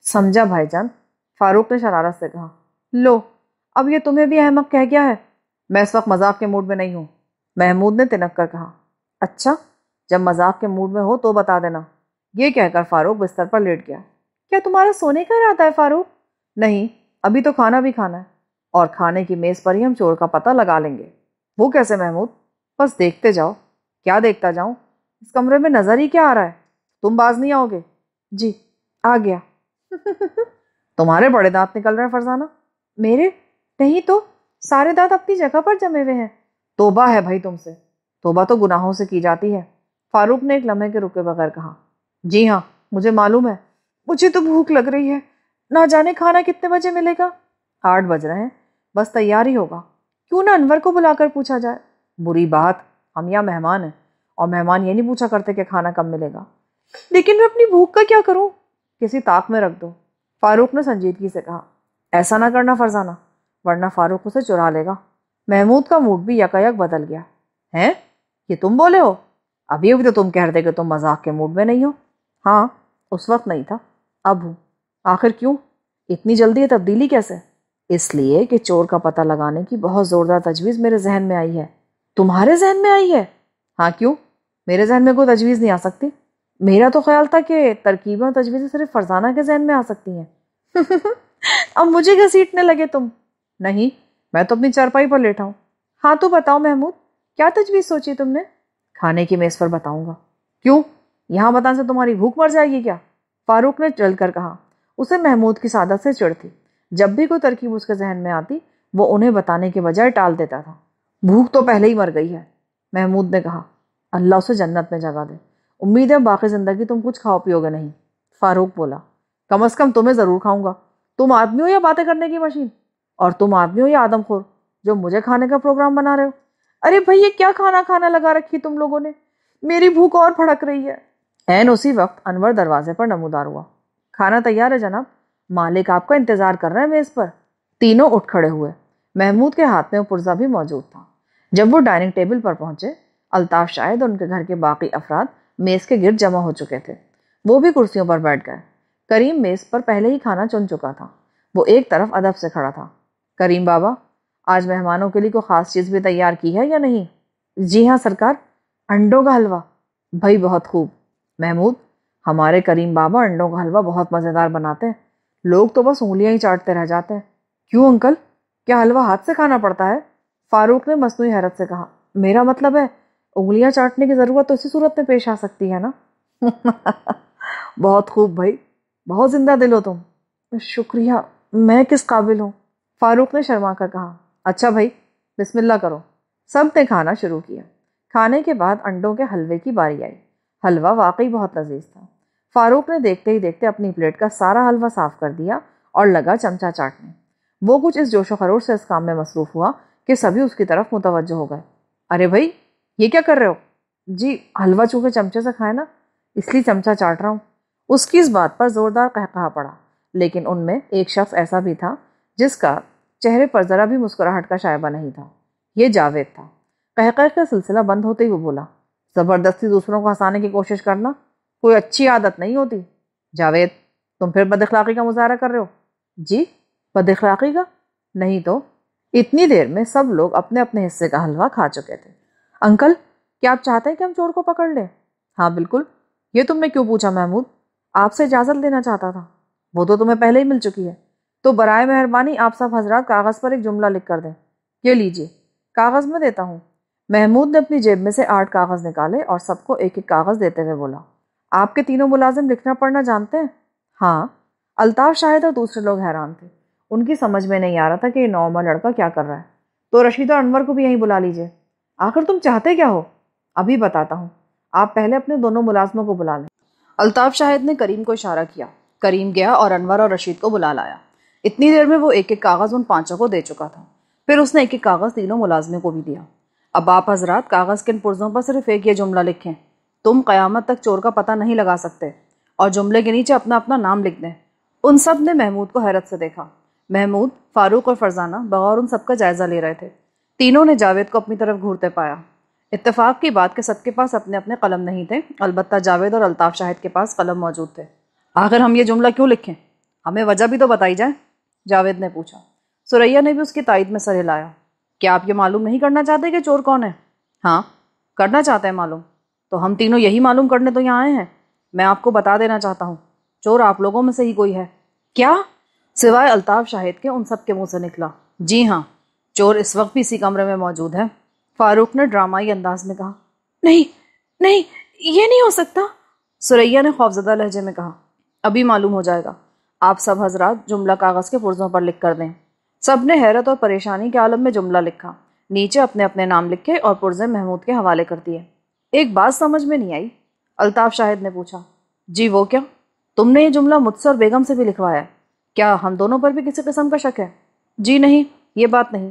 سمجھا بھائی جان، فاروق نے شرارت سے کہا۔ لو، اب یہ تمہیں بھی احمق کہہ گیا ہے؟ میں اس وقت مذاق کے موڈ میں نہیں ہوں، محمود نے تنک کر کہا۔ اچھا، جب مذاق کے موڈ میں ہو تو بتا دینا، یہ کہہ کر فاروق بستر پر لیٹ گیا۔ کیا تمہارا سونے کا ارادہ ہے فاروق؟ نہیں، ابھی تو کھانا بھی کھانا ہے، اور کھانے کی میز پر ہی ہم چور کا پتہ لگا لیں گے۔ وہ کیسے محمود؟ بس دیکھتے جاؤ۔ کیا دیکھتا جاؤں؟ اس کمرے میں نظر ہی کیا آ رہا ہے؟ تم باز نہیں آؤ گے؟ جی، آ گیا۔ تمہارے بڑے دانت نکل رہے ہیں فرزانہ۔ میرے؟ نہیں تو، سارے دانت اپنی جگہ پر جمے ہوئے ہیں۔ توبہ ہے بھائی تم سے، توبہ تو گناہوں سے کی جاتی ہے، فاروق نے ایک لمحے کے رکے بغیر کہا۔ جی ہاں، مجھے معلوم ہے، مجھے تو بھوک لگ رہی ہے، نہ جانے کھانا کتنے بجے ملے گا؟ 8 بج رہے ہیں، بس تیار ہی ہوگا۔ کیوں نہ انور کو بلا کر پوچھا جائے؟ بری بات، ہم یہاں مہمان ہیں، اور مہمان یہ نہیں پوچھا کرتے کہ کھانا کب ملے گا۔ لیکن میں اپنی بھوک کا کیا کروں؟ کسی طاق میں رکھ دو۔ فاروق نے سنجیدگی سے کہا۔ ایسا نہ کرنا فرزانہ، ورنہ فاروق اسے چرا لے گا۔ محمود کا موڈ بھی یکایک بدل گیا۔ ہیں؟ یہ تم بولے ہو؟ ابھی تو تم کہہ رہے کہ تم مذاق کے موڈ میں نہیں ہو۔ ہاں، اس وقت نہیں تھا، اب ہوں۔ آخر کیوں؟ اتنی جلدی یہ تبدیلی کیسے؟ اس لیے کہ چور کا پتہ لگانے کی بہت زوردار تجویز میرے ذہن میں آئی ہے۔ تمہارے ذہن میں آئی ہے؟ ہاں، کیوں؟ میرے ذہن میں کوئی تجویز نہیں آ سکتی؟ میرا تو خیال تھا کہ ترکیبیں اور تجویزیں صرف فرزانہ کے ذہن میں آ سکتی ہیں۔ اب مجھے گھسیٹنے لگے تم؟ نہیں، میں تو اپنی چارپائی پر لیٹا ہوں۔ ہاں تو بتاؤ محمود، کیا تجویز سوچی تم نے؟ کھانے کی میز پر بتاؤں گا۔ کیوں؟ یہاں بتانے سے تمہاری بھوک مر جائے گی کیا؟ فاروق نے چل کر کہا۔ اسے محمود کی سعادت سے چڑ تھی۔ جب بھی کوئی ترکیب اس کے ذہن میں آتی وہ انہیں بتانے کے بجائے ٹال دیتا تھا۔ بھوک تو پہلے ہی مر گئی ہے، محمود نے کہا۔ اللہ اسے جنت میں جگہ دے۔ امید ہے باقی زندگی تم کچھ کھاؤ پیو گے نہیں۔ فاروق بولا۔ کم از کم تمہیں ضرور کھاؤں گا۔ تم آدمی ہو یا باتیں کرنے کی مشین؟ اور تم آدمی ہو یا آدم خور جو مجھے کھانے کا پروگرام بنا رہے ہو؟ ارے بھائی، یہ کیا کھانا لگا رکھی تم لوگوں نے؟ میری بھوک اور بھڑک رہی ہے۔ عین اسی وقت انور دروازے پر نمودار ہوا۔ کھانا تیار ہے جناب، مالک آپ کا انتظار کر رہے ہیں میز پر۔ تینوں اٹھ کھڑے ہوئے۔ محمود کے ہاتھ میں پرزہ بھی موجود تھا۔ جب وہ ڈائننگ ٹیبل پر پہنچے، الطاف شاہد اور ان کے گھر کے باقی افراد میز کے گرد جمع ہو چکے تھے۔ وہ بھی کرسیوں پر بیٹھ گئے۔ کریم میز پر پہلے ہی کھانا چن چکا تھا۔ وہ ایک طرف ادب سے کھڑا تھا۔ کریم بابا، آج مہمانوں کے لیے کوئی خاص چیز بھی تیار کی ہے یا نہیں؟ جی ہاں سرکار، انڈوں کا حلوہ۔ بھائی بہت خوب۔ محمود، ہمارے کریم بابا انڈوں کا حلوہ بہت مزیدار بناتے ہیں، لوگ تو بس انگلیاں ہی چاٹتے رہ جاتے ہیں۔ کیوں انکل، کیا حلوہ ہاتھ سے کھانا پڑتا ہے؟ فاروق نے مصنوعی حیرت سے کہا۔ میرا مطلب ہے انگلیاں چاٹنے کی ضرورت تو اسی صورت میں پیش آ سکتی ہے نا۔ بہت خوب بھائی، بہت زندہ دل ہو تم۔ شکریہ، میں کس قابل ہوں؟ فاروق نے شرما کر کہا۔ اچھا بھائی، بسم اللہ کرو۔ سب نے کھانا شروع کیا۔ کھانے کے بعد انڈوں کے حلوے کی باری آئی۔ حلوہ واقعی بہت لذیذ تھا۔ فاروق نے دیکھتے ہی دیکھتے اپنی پلیٹ کا سارا حلوہ صاف کر دیا اور لگا چمچہ چاٹنے۔ وہ کچھ اس جوش و خروش سے اس کام میں مصروف ہوا کہ سبھی اس کی طرف متوجہ ہو گئے۔ ارے بھائی، یہ کیا کر رہے ہو؟ جی، حلوہ چونکہ چمچے سے کھائے نا، اس لیے چمچہ چاٹ رہا ہوں۔ اس کی اس بات پر زوردار قہقہا پڑا، لیکن ان میں ایک شخص ایسا بھی تھا جس کا چہرے پر ذرا بھی مسکراہٹ کا شائبہ نہیں تھا۔ یہ جاوید تھا۔ قہقہے کا سلسلہ بند ہوتے ہی وہ بولا۔ زبردستی دوسروں کو ہنسانے کی کوشش کرنا کوئی اچھی عادت نہیں ہوتی۔ جاوید، تم پھر بد اخلاقی کا مظاہرہ کر رہے ہو؟ جی، بد اخلاقی کا؟ نہیں تو۔ اتنی دیر میں سب لوگ اپنے اپنے حصے کا حلوہ کھا چکے تھے۔ انکل، کیا آپ چاہتے ہیں کہ ہم چور کو پکڑ لیں؟ ہاں بالکل۔ یہ تم نے کیوں پوچھا محمود؟ آپ سے اجازت لینا چاہتا تھا۔ وہ تو تمہیں پہلے ہی مل چکی ہے۔ تو برائے مہربانی آپ سب حضرات کاغذ پر ایک جملہ لکھ کر دیں۔ یہ لیجئے، کاغذ میں دیتا ہوں۔ محمود نے اپنی جیب میں سے 8 کاغذ نکالے اور سب کو ایک ایک کاغذ دیتے ہوئے بولا۔ آپ کے تینوں ملازم لکھنا پڑھنا جانتے ہیں؟ ہاں۔ الطاف شاہد اور دوسرے لوگ حیران تھے۔ ان کی سمجھ میں نہیں آ رہا تھا کہ یہ نوعمر لڑکا کیا کر رہا ہے۔ تو رشید اور انور کو بھی یہیں بلا لیجئے۔ آخر تم چاہتے کیا ہو؟ ابھی بتاتا ہوں، آپ پہلے اپنے دونوں ملازموں کو بلا لیں۔ الطاف شاہد نے کریم کو اشارہ کیا۔ کریم گیا اور انور اور رشید کو بلا لایا۔ اتنی دیر میں وہ ایک ایک کاغذ ان 5 کو دے چکا تھا۔ پھر اس نے ایک ایک کاغذ تینوں ملازموں کو بھی دیا۔ اب آپ حضرات کاغذ کے ان پرزوں پر صرف ایک یہ جملہ لکھیں۔ تم قیامت تک چور کا پتہ نہیں لگا سکتے، اور جملے کے نیچے اپنا اپنا نام لکھ دیں۔ ان سب نے محمود کو حیرت سے دیکھا۔ محمود، فاروق اور فرزانہ بغور ان سب کا جائزہ لے رہے تھے۔ تینوں نے جاوید کو اپنی طرف گھورتے پایا۔ اتفاق کی بات کہ سب کے پاس اپنے اپنے قلم نہیں تھے، البتہ جاوید اور الطاف شاہد کے پاس قلم موجود تھے۔ آخر ہم یہ جملہ کیوں لکھیں؟ ہمیں وجہ بھی تو بتائی جائے، جاوید نے پوچھا۔ سریا نے بھی اس کی تائید میں سر ہلایا۔ کیا آپ یہ معلوم نہیں کرنا چاہتے کہ چور کون ہے؟ ہاں، کرنا چاہتے ہیں معلوم۔ تو ہم تینوں یہی معلوم کرنے تو یہاں آئے ہیں۔ میں آپ کو بتا دینا چاہتا ہوں، چور آپ لوگوں میں سے ہی کوئی ہے۔ کیا؟ سوائے الطاف شاہد کے ان سب کے منہ سے نکلا۔ جی ہاں، چور اس وقت بھی اسی کمرے میں موجود ہے۔ فاروق نے ڈرامائی انداز میں کہا۔ نہیں، یہ نہیں ہو سکتا، سریا نے خوفزدہ لہجے میں کہا۔ ابھی معلوم ہو جائے گا۔ آپ سب حضرات جملہ کاغذ کے پرزوں پر لکھ کر دیں۔ سب نے حیرت اور پریشانی کے عالم میں جملہ لکھا، نیچے اپنے اپنے نام لکھے اور پرزے محمود کے حوالے کر دیے۔ ایک بات سمجھ میں نہیں آئی، الطاف شاہد نے پوچھا۔ جی وہ کیا؟ تم نے یہ جملہ مجھ سے اور بیگم سے بھی لکھوایا ہے، کیا ہم دونوں پر بھی کسی قسم کا شک ہے؟ جی نہیں، یہ بات نہیں،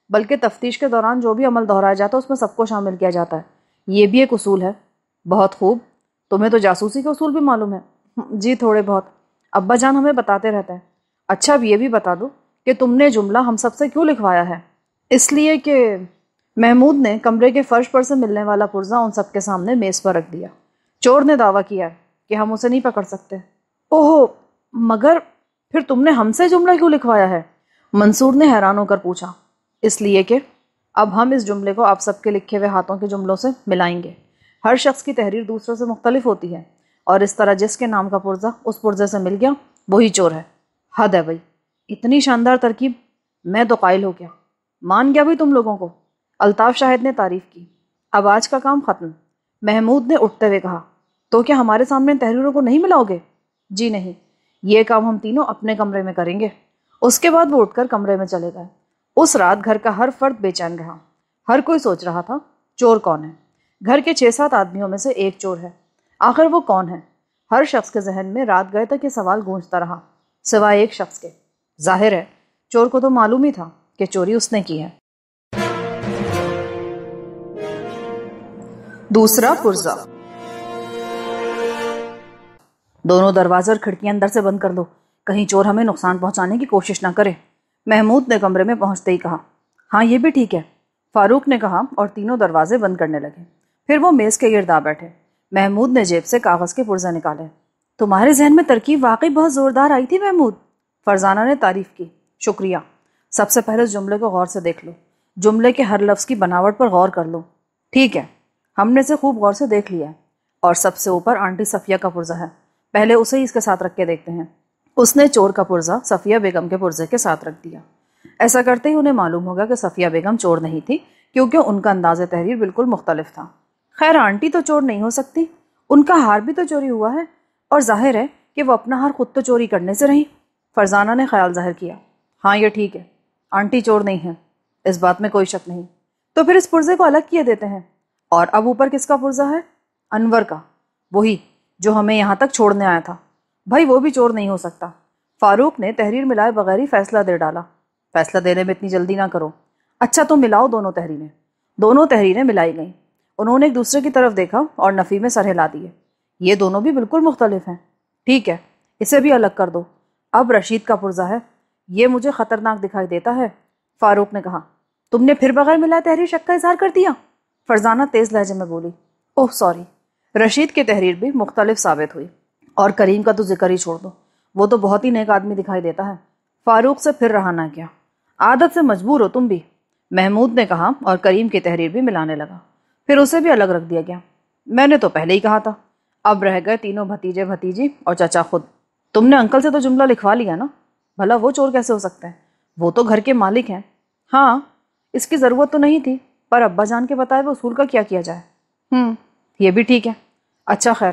بلکہ تفتیش کے دوران جو بھی عمل دہرایا جاتا ہے اس میں سب کو شامل کیا جاتا ہے، یہ بھی ایک اصول ہے۔ بہت خوب، تمہیں تو جاسوسی کے اصول بھی معلوم ہے؟ جی تھوڑے بہت۔ ابا جان ہمیں بتاتے رہتے ہیں۔ اچھا اب یہ بھی بتا دو کہ تم نے جملہ ہم سب سے کیوں لکھوایا ہے؟ اس لیے کہ محمود نے کمرے کے فرش پر سے ملنے والا پرزہ ان سب کے سامنے میز پر رکھ دیا۔ چور نے دعویٰ کیا ہے کہ ہم اسے نہیں پکڑ سکتے۔ اوہ، مگر پھر تم نے ہم سے جملہ کیوں لکھوایا ہے؟ منصور نے حیران ہو کر پوچھا۔ اس لیے کہ اب ہم اس جملے کو آپ سب کے لکھے ہوئے ہاتھوں کے جملوں سے ملائیں گے۔ ہر شخص کی تحریر دوسروں سے مختلف ہوتی ہے، اور اس طرح جس کے نام کا پرزہ اس پرزے سے مل گیا وہی چور ہے۔ حد ہے بھائی، اتنی شاندار ترکیب! میں تو قائل ہو گیا، مان گیا بھائی تم لوگوں کو۔ الطاف شاہد نے تعریف کی۔ اب آج کا کام ختم، محمود نے اٹھتے ہوئے کہا۔ تو کیا ہمارے سامنے تحریروں کو نہیں ملاؤ گے؟ جی نہیں، یہ کام ہم تینوں اپنے کمرے میں کریں گے۔ اس کے بعد وہ اٹھ کر کمرے میں چلے گئے۔ اس رات گھر کا ہر فرد بے چین رہا۔ ہر کوئی سوچ رہا تھا چور کون ہے؟ گھر کے 6-7 آدمیوں میں سے ایک چور ہے، آخر وہ کون ہے؟ ہر شخص کے ذہن میں رات گئے تک یہ سوال گونجتا رہا، سوائے ایک شخص کے۔ ظاہر ہے چور کو تو معلوم ہی تھا کہ چوری اس نے کی ہے۔ دوسرا پرزہ۔ دونوں دروازے اور کھڑکیاں اندر سے بند کر دو، کہیں چور ہمیں نقصان پہنچانے کی کوشش نہ کرے، محمود نے کمرے میں پہنچتے ہی کہا۔ ہاں یہ بھی ٹھیک ہے، فاروق نے کہا، اور تینوں دروازے بند کرنے لگے۔ پھر وہ میز کے گرد آ بیٹھے۔ محمود نے جیب سے کاغذ کے پرزے نکالے۔ تمہارے ذہن میں ترکیب واقعی بہت زوردار آئی تھی محمود، فرزانہ نے تعریف کی۔ شکریہ۔ سب سے پہلے اس جملے کو غور سے دیکھ لو، جملے کے ہر لفظ کی بناوٹ پر غور کر لو۔ ٹھیک ہے، ہم نے اسے خوب غور سے دیکھ لیا ہے، اور سب سے اوپر آنٹی صفیہ کا پرزہ ہے، پہلے اسے ہی اس کے ساتھ رکھ کے دیکھتے ہیں۔ اس نے چور کا پرزہ صفیہ بیگم کے پرزے کے ساتھ رکھ دیا۔ ایسا کرتے ہی انہیں معلوم ہوگا کہ صفیہ بیگم چور نہیں تھی، کیونکہ ان کا انداز تحریر بالکل مختلف تھا۔ خیر آنٹی تو چور نہیں ہو سکتی، ان کا ہار بھی تو چوری ہوا ہے، اور ظاہر ہے کہ وہ اپنا ہار خود تو چوری کرنے سے رہی۔ فرزانہ نے خیال ظاہر کیا۔ ہاں یہ ٹھیک ہے، آنٹی چور نہیں ہے، اس بات میں کوئی شک نہیں۔ تو پھر اس پرزے کو الگ کیے دیتے ہیں۔ اور اب اوپر کس کا پرزہ ہے؟ انور کا، وہی جو ہمیں یہاں تک چھوڑنے آیا تھا۔ بھائی وہ بھی چور نہیں ہو سکتا۔ فاروق نے تحریر ملائے بغیر ہی فیصلہ دے ڈالا۔ فیصلہ دینے میں اتنی جلدی نہ کرو۔ اچھا تو ملاؤ دونوں تحریریں۔ دونوں تحریریں ملائی گئیں۔ انہوں نے ایک دوسرے کی طرف دیکھا اور نفی میں سر ہلا دیے۔ یہ دونوں بھی بالکل مختلف ہیں۔ ٹھیک ہے، اسے بھی الگ کر دو۔ اب رشید کا پرزہ ہے، یہ مجھے خطرناک دکھائی دیتا ہے، فاروق نے کہا۔ تم نے پھر بغیر ملائے تحریر شک کا اظہار کر دیا، فرزانہ تیز لہجے میں بولی۔ اوہ سوری۔ رشید کی تحریر بھی مختلف ثابت ہوئی، اور کریم کا تو ذکر ہی چھوڑ دو، وہ تو بہت ہی نیک آدمی دکھائی دیتا ہے۔ فاروق سے پھر رہا نہ کیا۔ عادت سے مجبور ہو تم بھی، محمود نے کہا، اور کریم کی تحریر بھی ملانے لگا۔ پھر اسے بھی الگ رکھ دیا گیا۔ میں نے تو پہلے ہی کہا تھا۔ اب رہ گئے تینوں بھتیجے بھتیجی اور چچا خود۔ تم نے انکل سے تو جملہ لکھوا لیا نا، بھلا وہ چور کیسے ہو سکتے ہیں؟ وہ تو گھر کے مالک ہیں۔ ہاں اس کی ضرورت تو نہیں تھی، پر ابا جان کے بتائے وہ اصول کا کیا کیا جائے؟ یہ بھی ٹھیک ہے۔ اچھا خیر،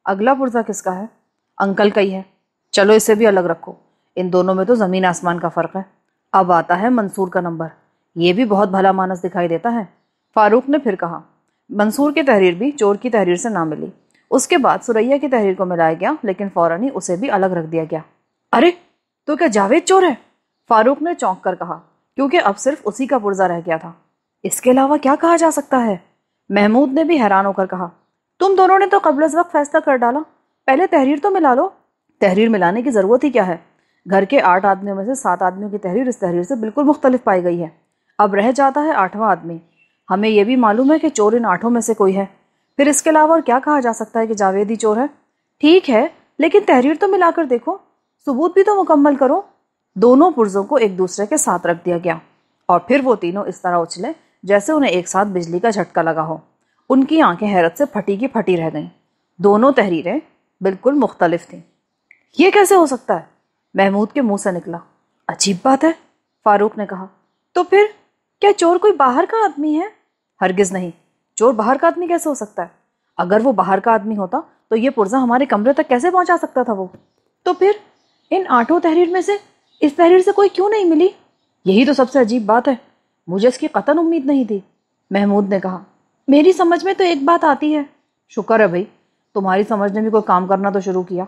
اگلا پرزہ کس کا ہے؟ انکل کا ہی ہے۔ چلو اسے بھی الگ رکھو، ان دونوں میں تو زمین آسمان کا فرق ہے۔ اب آتا ہے منصور کا نمبر، یہ بھی بہت بھلا مانس دکھائی دیتا ہے، فاروق نے پھر کہا۔ منصور کی تحریر بھی چور کی تحریر سے نہ ملی۔ اس کے بعد سریا کی تحریر کو ملایا گیا، لیکن فوراً ہی اسے بھی الگ رکھ دیا گیا۔ ارے تو کیا جاوید چور ہے؟ فاروق نے چونک کر کہا، کیونکہ اب صرف اسی کا پرزہ رہ گیا تھا۔ اس کے علاوہ کیا کہا جا سکتا ہے؟ محمود نے بھی حیران ہو کر کہا۔ تم دونوں نے تو قبل از وقت فیصلہ کر ڈالا، پہلے تحریر تو ملا لو۔ تحریر ملانے کی ضرورت ہی کیا ہے؟ گھر کے 8 آدمیوں میں سے 7 آدمیوں کی تحریر اس تحریر سے بالکل مختلف پائی گئی ہے۔ اب رہ جاتا ہے 8واں آدمی۔ ہمیں یہ بھی معلوم ہے کہ چور ان 8 میں سے کوئی ہے، پھر اس کے علاوہ اور کیا کہا جا سکتا ہے کہ جاوید ہی چور ہے؟ ٹھیک ہے، لیکن تحریر تو ملا کر دیکھو، ثبوت بھی تو مکمل کرو۔ دونوں پرزوں کو ایک دوسرے کے ساتھ رکھ دیا گیا، اور پھر وہ تینوں اس طرح اچھلے جیسے انہیں ایک ساتھ بجلی کا جھٹکا لگا ہو۔ ان کی آنکھیں حیرت سے پھٹی کی پھٹی رہ گئیں۔ دونوں تحریریں بالکل مختلف تھیں۔ یہ کیسے ہو سکتا ہے؟ محمود کے منہ سے نکلا۔ عجیب بات ہے، فاروق نے کہا۔ تو پھر کیا چور کوئی باہر کا آدمی ہے؟ ہرگز نہیں، چور باہر کا آدمی کیسے ہو سکتا ہے؟ اگر وہ باہر کا آدمی ہوتا تو یہ پرزہ ہمارے کمرے تک کیسے پہنچا سکتا تھا وہ؟ تو پھر ان 8 تحریر میں سے اس تحریر سے کوئی کیوں نہیں ملی؟ یہی تو سب سے عجیب بات ہے، مجھے اس کی قطعاً امید نہیں تھی، محمود نے کہا۔ میری سمجھ میں تو ایک بات آتی ہے۔ شکر ہے بھائی، تمہاری سمجھ نے بھی کوئی کام کرنا تو شروع کیا۔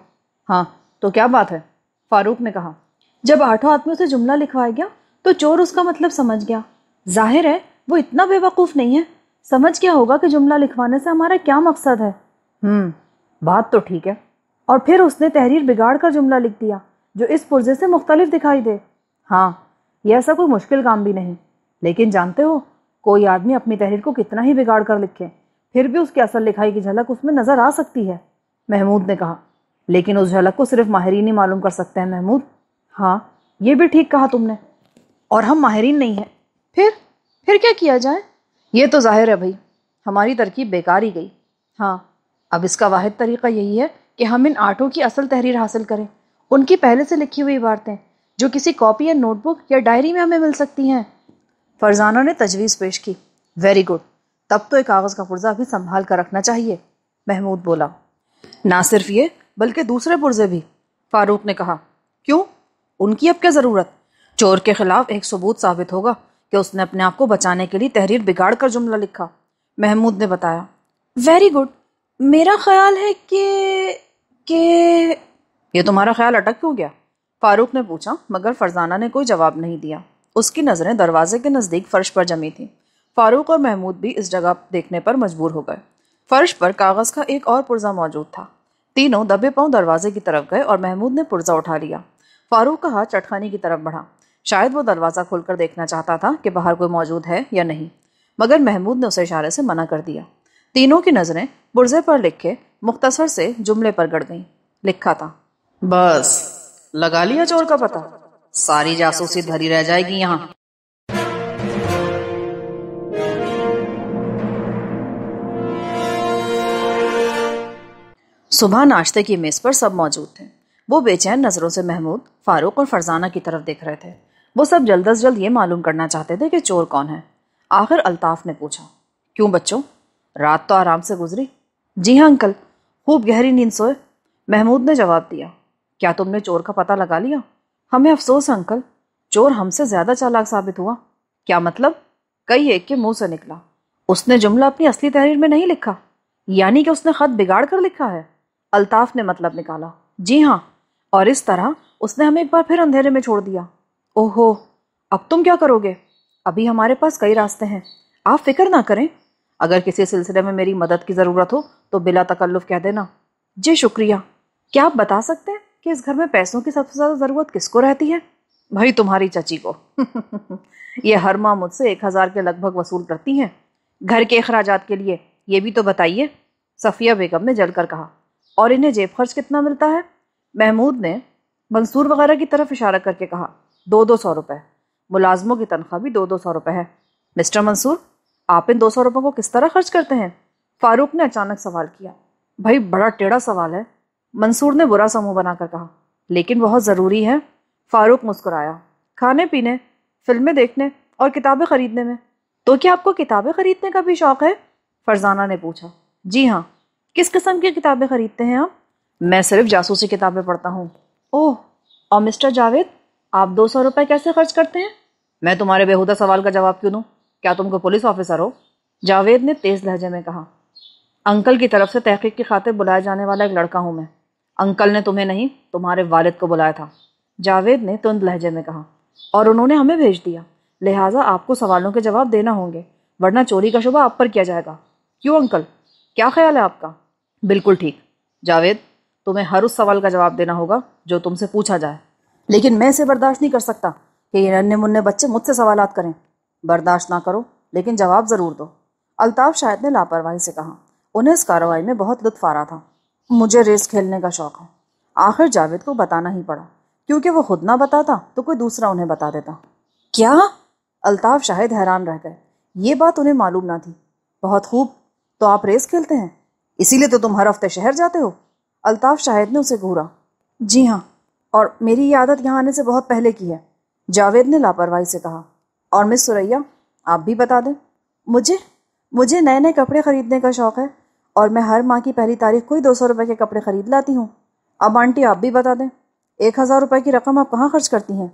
ہاں تو کیا بات ہے؟ فاروق نے کہا۔ جب 8 آدمیوں سے جملہ لکھوایا گیا تو چور اس کا مطلب سمجھ گیا۔ ظاہر ہے وہ اتنا بے وقوف نہیں ہے، سمجھ گیا ہوگا کہ جملہ لکھوانے سے ہمارا کیا مقصد ہے۔ بات تو ٹھیک ہے، اور پھر اس نے تحریر بگاڑ کر جملہ لکھ دیا جو اس پرزے سے مختلف دکھائی دے۔ ہاں، یہ ایسا کوئی مشکل کام بھی نہیں، لیکن جانتے ہو کوئی آدمی اپنی تحریر کو کتنا ہی بگاڑ کر لکھے، پھر بھی اس کی اصل لکھائی کی جھلک اس میں نظر آ سکتی ہے۔ محمود نے کہا، لیکن اس جھلک کو صرف ماہرین ہی معلوم کر سکتے ہیں محمود۔ ہاں، یہ بھی ٹھیک کہا تم نے، اور ہم ماہرین نہیں ہیں۔ پھر کیا کیا جائے؟ یہ تو ظاہر ہے بھائی، ہماری ترکیب بیکار ہی گئی۔ ہاں، اب اس کا واحد طریقہ یہی ہے کہ ہم ان آٹھوں کی اصل تحریر حاصل کریں، ان کی پہلے سے لکھی ہوئی عبارتیں جو کسی کاپی یا نوٹ بک یا ڈائری میں ہمیں مل سکتی ہیں۔ فرزانہ نے تجویز پیش کی۔ ویری گڈ، تب تو ایک کاغذ کا پرزہ بھی سنبھال کر رکھنا چاہیے، محمود بولا۔ نہ صرف یہ بلکہ دوسرے پرزے بھی، فاروق نے کہا۔ کیوں؟ ان کی اب کیا ضرورت؟ چور کے خلاف ایک ثبوت ثابت ہوگا کہ اس نے اپنے آپ کو بچانے کے لیے تحریر بگاڑ کر جملہ لکھا، محمود نے بتایا۔ ویری گڈ، میرا خیال ہے کہ یہ تمہارا خیال اٹک کیوں گیا؟ فاروق نے پوچھا، مگر فرزانہ نے کوئی جواب نہیں دیا۔ اس کی نظریں دروازے کے نزدیک فرش پر جمی تھیں۔ فاروق اور محمود بھی اس جگہ دیکھنے پر مجبور ہو گئے۔ فرش پر کاغذ کا ایک اور پرزہ موجود تھا۔ تینوں دبے پاؤں دروازے کی طرف گئے اور محمود نے پرزہ اٹھا لیا۔ فاروق کا ہاتھ چٹخانے کی طرف بڑھا، شاید وہ دروازہ کھول کر دیکھنا چاہتا تھا کہ باہر کوئی موجود ہے یا نہیں، مگر محمود نے اسے اشارے سے منع کر دیا۔ تینوں کی نظریں پرزے پر لکھے مختصر سے جملے پر گڑ گئیں۔ لکھا تھا، بس لگا لیا چور کا پتہ، ساری جاسوسی دھری رہ جائے گی یہاں۔ صبح ناشتے کی میز پر سب موجود تھے۔ وہ بے چین نظروں سے محمود، فاروق اور فرزانہ کی طرف دیکھ رہے تھے۔ وہ سب جلد از جلد یہ معلوم کرنا چاہتے تھے کہ چور کون ہے۔ آخر الطاف نے پوچھا، کیوں بچوں، رات تو آرام سے گزری؟ جی ہاں انکل، خوب گہری نیند سوئے، محمود نے جواب دیا۔ کیا تم نے چور کا پتہ لگا لیا؟ ہمیں افسوس ہے انکل، چور ہم سے زیادہ چالاک ثابت ہوا۔ کیا مطلب؟ کئی ایک کے منہ سے نکلا۔ اس نے جملہ اپنی اصلی تحریر میں نہیں لکھا، یعنی کہ اس نے خط بگاڑ کر لکھا ہے؟ الطاف نے مطلب نکالا۔ جی ہاں، اور اس طرح اس نے ہمیں ایک بار پھر اندھیرے میں چھوڑ دیا۔ اوہو، اب تم کیا کرو گے؟ ابھی ہمارے پاس کئی راستے ہیں، آپ فکر نہ کریں۔ اگر کسی سلسلے میں میری مدد کی ضرورت ہو تو بلا تکلف کہہ دینا۔ جی شکریہ۔ کیا آپ بتا سکتے ہیں کہ اس گھر میں پیسوں کی سب سے زیادہ ضرورت کس کو رہتی ہے؟ بھائی تمہاری چچی کو۔ یہ ہر ماہ مجھ سے 1000 کے لگ بھگ وصول کرتی ہیں۔ گھر کے اخراجات کے لیے یہ بھی تو بتائیے، صفیہ بیگم نے جل کر کہا۔ اور انہیں جیب خرچ کتنا ملتا ہے؟ محمود نے منصور وغیرہ کی طرف اشارہ کر کے کہا۔ 200 روپے، ملازموں کی تنخواہ بھی 200 روپے ہے۔ مسٹر منصور، آپ ان 200 روپے کو کس طرح خرچ کرتے ہیں؟ فاروق نے اچانک سوال کیا۔ بھائی بڑا ٹیڑھا سوال ہے، منصور نے برا سا منہ بنا کر کہا، لیکن بہت ضروری ہے۔ فاروق مسکرایا۔ کھانے پینے، فلمیں دیکھنے اور کتابیں خریدنے میں۔ تو کیا آپ کو کتابیں خریدنے کا بھی شوق ہے؟ فرزانہ نے پوچھا۔ جی ہاں۔ کس قسم کی کتابیں خریدتے ہیں آپ؟ میں صرف جاسوسی کتابیں پڑھتا ہوں۔ اوہ، اور مسٹر جاوید، آپ 200 روپے کیسے خرچ کرتے ہیں؟ میں تمہارے بیہودہ سوال کا جواب کیوں دوں؟ کیا تم کو پولیس آفیسر ہو؟ جاوید نے تیز لہجے میں کہا۔ انکل کی طرف سے تحقیق کی خاطر بلائے جانے والا ایک لڑکا ہوں میں۔ انکل نے تمہیں نہیں، تمہارے والد کو بلایا تھا، جاوید نے تند لہجے میں کہا، اور انہوں نے ہمیں بھیج دیا، لہٰذا آپ کو سوالوں کے جواب دینا ہوں گے، ورنہ چوری کا شبہ آپ پر کیا جائے گا۔ کیوں انکل، کیا خیال ہے آپ کا؟ بالکل ٹھیک جاوید، تمہیں ہر اس سوال کا جواب دینا ہوگا جو تم سے پوچھا جائے، لیکن میں اسے برداشت نہیں کر سکتا کہ یہ ننھے منھے بچے مجھ سے سوالات کریں۔ برداشت نہ کرو لیکن جواب ضرور دو، الطاف شاہد نے لاپرواہی سے کہا۔ انہیں اس کارروائی میں بہت لطف آ رہا تھا۔ مجھے ریس کھیلنے کا شوق ہے۔ آخر جاوید کو بتانا ہی پڑا، کیونکہ وہ خود نہ بتاتا تو کوئی دوسرا انہیں بتا دیتا۔ کیا؟ الطاف شاہد حیران رہ گئے، یہ بات انہیں معلوم نہ تھی۔ بہت خوب، تو آپ ریس کھیلتے ہیں، اسی لیے تو تم ہر ہفتے شہر جاتے ہو؟ الطاف شاہد نے اسے گھورا۔ جی ہاں، اور میری یہ عادت یہاں آنے سے بہت پہلے کی ہے، جاوید نے لاپرواہی سے کہا۔ اور مس سریا، آپ بھی بتا دیں۔ مجھے نئے نئے کپڑے خریدنے کا شوق ہے، اور میں ہر ماہ کی پہلی تاریخ کو ہی 200 روپے کے کپڑے خرید لاتی ہوں۔ اب آنٹی آپ بھی بتا دیں، 1000 روپے کی رقم آپ کہاں خرچ کرتی ہیں؟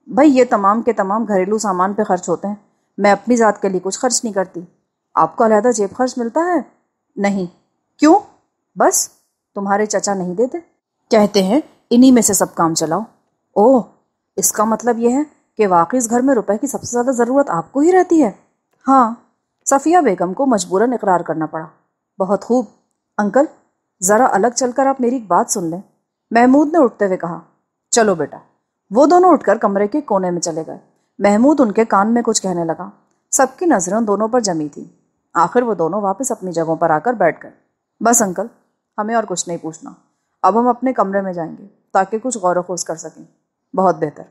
بھائی یہ تمام کے تمام گھریلو سامان پہ خرچ ہوتے ہیں، میں اپنی ذات کے لیے کچھ خرچ نہیں کرتی۔ آپ کو علیحدہ جیب خرچ ملتا ہے؟ نہیں۔ کیوں؟ بس تمہارے چچا نہیں دیتے، کہتے ہیں انہی میں سے سب کام چلاؤ۔ اوہ، اس کا مطلب یہ ہے کہ واقعی اس گھر میں روپے کی سب سے زیادہ ضرورت آپ کو ہی رہتی ہے؟ ہاں، صفیہ بیگم کو مجبوراً اقرار کرنا پڑا۔ بہت خوب انکل، ذرا الگ چل کر آپ میری ایک بات سن لیں، محمود نے اٹھتے ہوئے کہا۔ چلو بیٹا۔ وہ دونوں اٹھ کر کمرے کے کونے میں چلے گئے۔ محمود ان کے کان میں کچھ کہنے لگا۔ سب کی نظریں ان دونوں پر جمی تھی۔ آخر وہ دونوں واپس اپنی جگہوں پر آ کر بیٹھ گئے۔ بس انکل، ہمیں اور کچھ نہیں پوچھنا، اب ہم اپنے کمرے میں جائیں گے تاکہ کچھ غور و خوض کر سکیں۔ بہت بہتر۔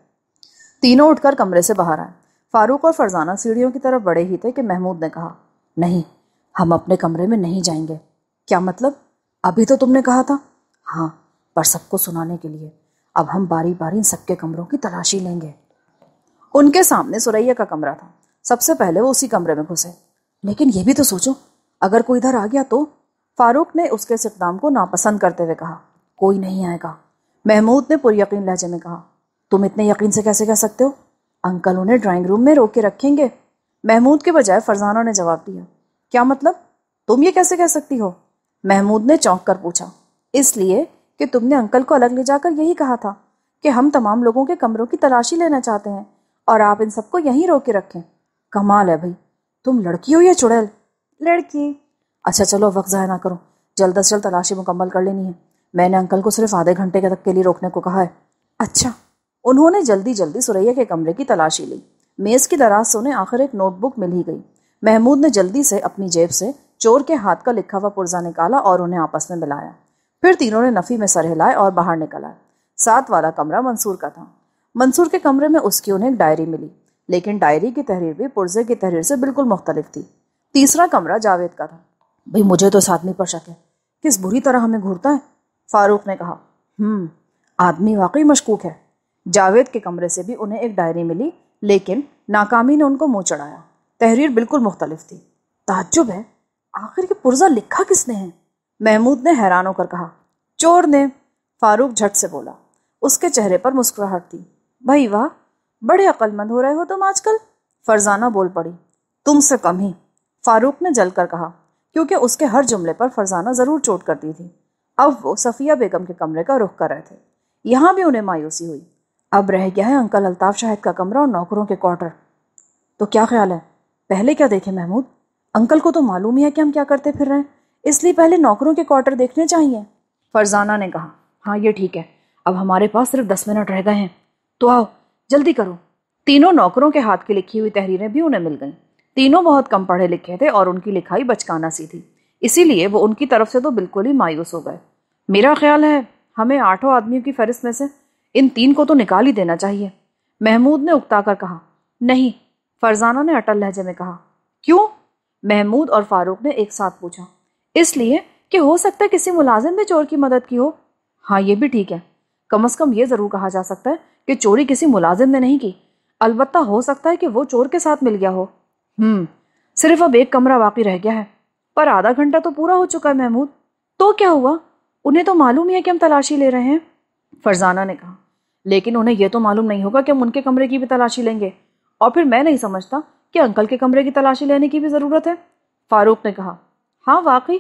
تینوں اٹھ کر کمرے سے باہر آئے۔ فاروق اور فرزانہ سیڑھیوں کی طرف بڑھے ہی تھے کہ محمود نے کہا، نہیں، ہم اپنے کمرے میں نہیں جائیں گے۔ کیا مطلب؟ ابھی تو تم نے کہا تھا۔ ہاں، پر سب کو سنانے کے لیے اب ہم باری باری ان سب کے کمروں کی تلاشی لیں گے۔ ان کے سامنے سریا کا کمرہ تھا۔ سب سے پہلے وہ اسی کمرے میں گھسے۔ لیکن یہ بھی تو سوچو، اگر کوئی ادھر آ گیا تو؟ فاروق نے اس کے اس اقدام کو ناپسند کرتے ہوئے کہا۔ کوئی نہیں آئے گا، محمود نے پر یقین لہجے میں کہا۔ تم اتنے یقین سے کیسے کہہ سکتے ہو؟ انکل انہیں ڈرائنگ روم میں روک کے رکھیں گے۔ محمود کے بجائے فرزانہ نے جواب دیا۔ کیا مطلب؟ تم یہ کیسے کہہ سکتی ہو؟ محمود نے چونک کر پوچھا۔ اس لیے کہ تم نے انکل کو الگ لے جا کر یہی کہا تھا کہ ہم تمام لوگوں کے کمروں کی تلاشی لینا چاہتے ہیں اور آپ ان سب کو یہیں روک کے رکھیں۔ کمال ہے بھائی، تم لڑکی ہو یا چڑیل؟ لڑکی۔ اچھا چلو، وقت ضائع نہ کرو، جلد از جلد تلاشی مکمل کر لینی ہے۔ میں نے انکل کو صرف آدھے گھنٹے تک کے لیے روکنے کو کہا ہے۔ اچھا۔ انہوں نے جلدی جلدی سریا کے کمرے کی تلاشی لی۔ میز کی دراز سے انہیں آخر ایک نوٹ بک مل ہی گئی۔ محمود نے جلدی سے اپنی جیب سے چور کے ہاتھ کا لکھا ہوا پرزہ نکالا اور انہیں آپس میں ملایا۔ پھر تینوں نے نفی میں سر ہلائے اور باہر نکل آئے۔ 7 والا کمرہ منصور کا تھا۔ منصور کے کمرے میں اس کی انہیں ایک ڈائری ملی، لیکن ڈائری کی تحریر بھی پرزے کی تحریر سے بالکل مختلف تھی۔ تیسرا کمرہ جاوید کا تھا۔ بھئی مجھے تو اس آدمی پر شک ہے، کس بری طرح ہمیں گھورتا ہے، فاروق نے کہا۔ آدمی واقعی مشکوک ہے۔ جاوید کے کمرے سے بھی انہیں ایک ڈائری ملی، لیکن ناکامی نے ان کو منہ چڑھایا۔ تحریر بالکل مختلف تھی۔ تعجب ہے، آخر یہ پرزہ لکھا کس نے ہے؟ محمود نے حیران ہو کر کہا۔ چور نے، فاروق جھٹ سے بولا۔ اس کے چہرے پر مسکراہٹ تھی۔ بھائی واہ، بڑے عقل مند ہو رہے ہو تم آج کل، فرزانہ بول پڑی۔ تم سے کم ہی، فاروق نے جل کر کہا، کیونکہ اس کے ہر جملے پر فرزانہ ضرور چوٹ کرتی تھی۔ اب وہ صفیہ بیگم کے کمرے کا رخ کر رہے تھے۔ یہاں بھی انہیں مایوسی ہوئی۔ اب رہ گیا ہے انکل الطاف شاہد کا کمرہ اور نوکروں کے کوارٹر۔ تو کیا خیال ہے، پہلے کیا دیکھیں محمود؟ انکل کو تو معلوم ہی ہے کہ ہم کیا کرتے پھر رہے ہیں، اس لیے پہلے نوکروں کے کوارٹر دیکھنے چاہیے، فرزانہ نے کہا۔ ہاں یہ ٹھیک ہے، اب ہمارے پاس صرف 10 منٹ رہ گئے ہیں، تو آؤ جلدی کرو۔ تینوں نوکروں کے ہاتھ کی لکھی ہوئی تحریریں بھی انہیں مل گئیں۔ تینوں بہت کم پڑھے لکھے تھے اور ان کی لکھائی بچکانہ سی تھی، اسی لیے وہ ان کی طرف سے تو بالکل ہی مایوس ہو گئے۔ میرا خیال ہے ہمیں 8 آدمیوں کی فہرست میں سے ان 3 کو تو نکال ہی دینا چاہیے، محمود نے اکتا کر کہا۔ نہیں، فرزانہ نے اٹل لہجے میں کہا۔ کیوں؟ محمود اور فاروق نے ایک ساتھ پوچھا۔ اس لیے کہ ہو سکتا ہے کسی ملازم نے چور کی مدد کی ہو۔ ہاں یہ بھی ٹھیک ہے، کم از کم یہ ضرور کہا جا سکتا ہے کہ چوری کسی ملازم نے نہیں کی، البتہ ہو سکتا ہے کہ وہ چور کے ساتھ مل گیا ہو۔ صرف اب ایک کمرہ باقی رہ گیا ہے، پر آدھا گھنٹہ تو پورا ہو چکا ہے محمود۔ تو کیا ہوا؟ انہیں تو معلوم ہی ہے کہ ہم تلاشی لے رہے ہیں، فرزانہ نے کہا۔ لیکن انہیں یہ تو معلوم نہیں ہوگا کہ ہم ان کے کمرے کی بھی تلاشی لیں گے، اور پھر میں نہیں سمجھتا کہ انکل کے کمرے کی تلاشی لینے کی بھی ضرورت ہے، فاروق نے کہا۔ ہاں واقعی،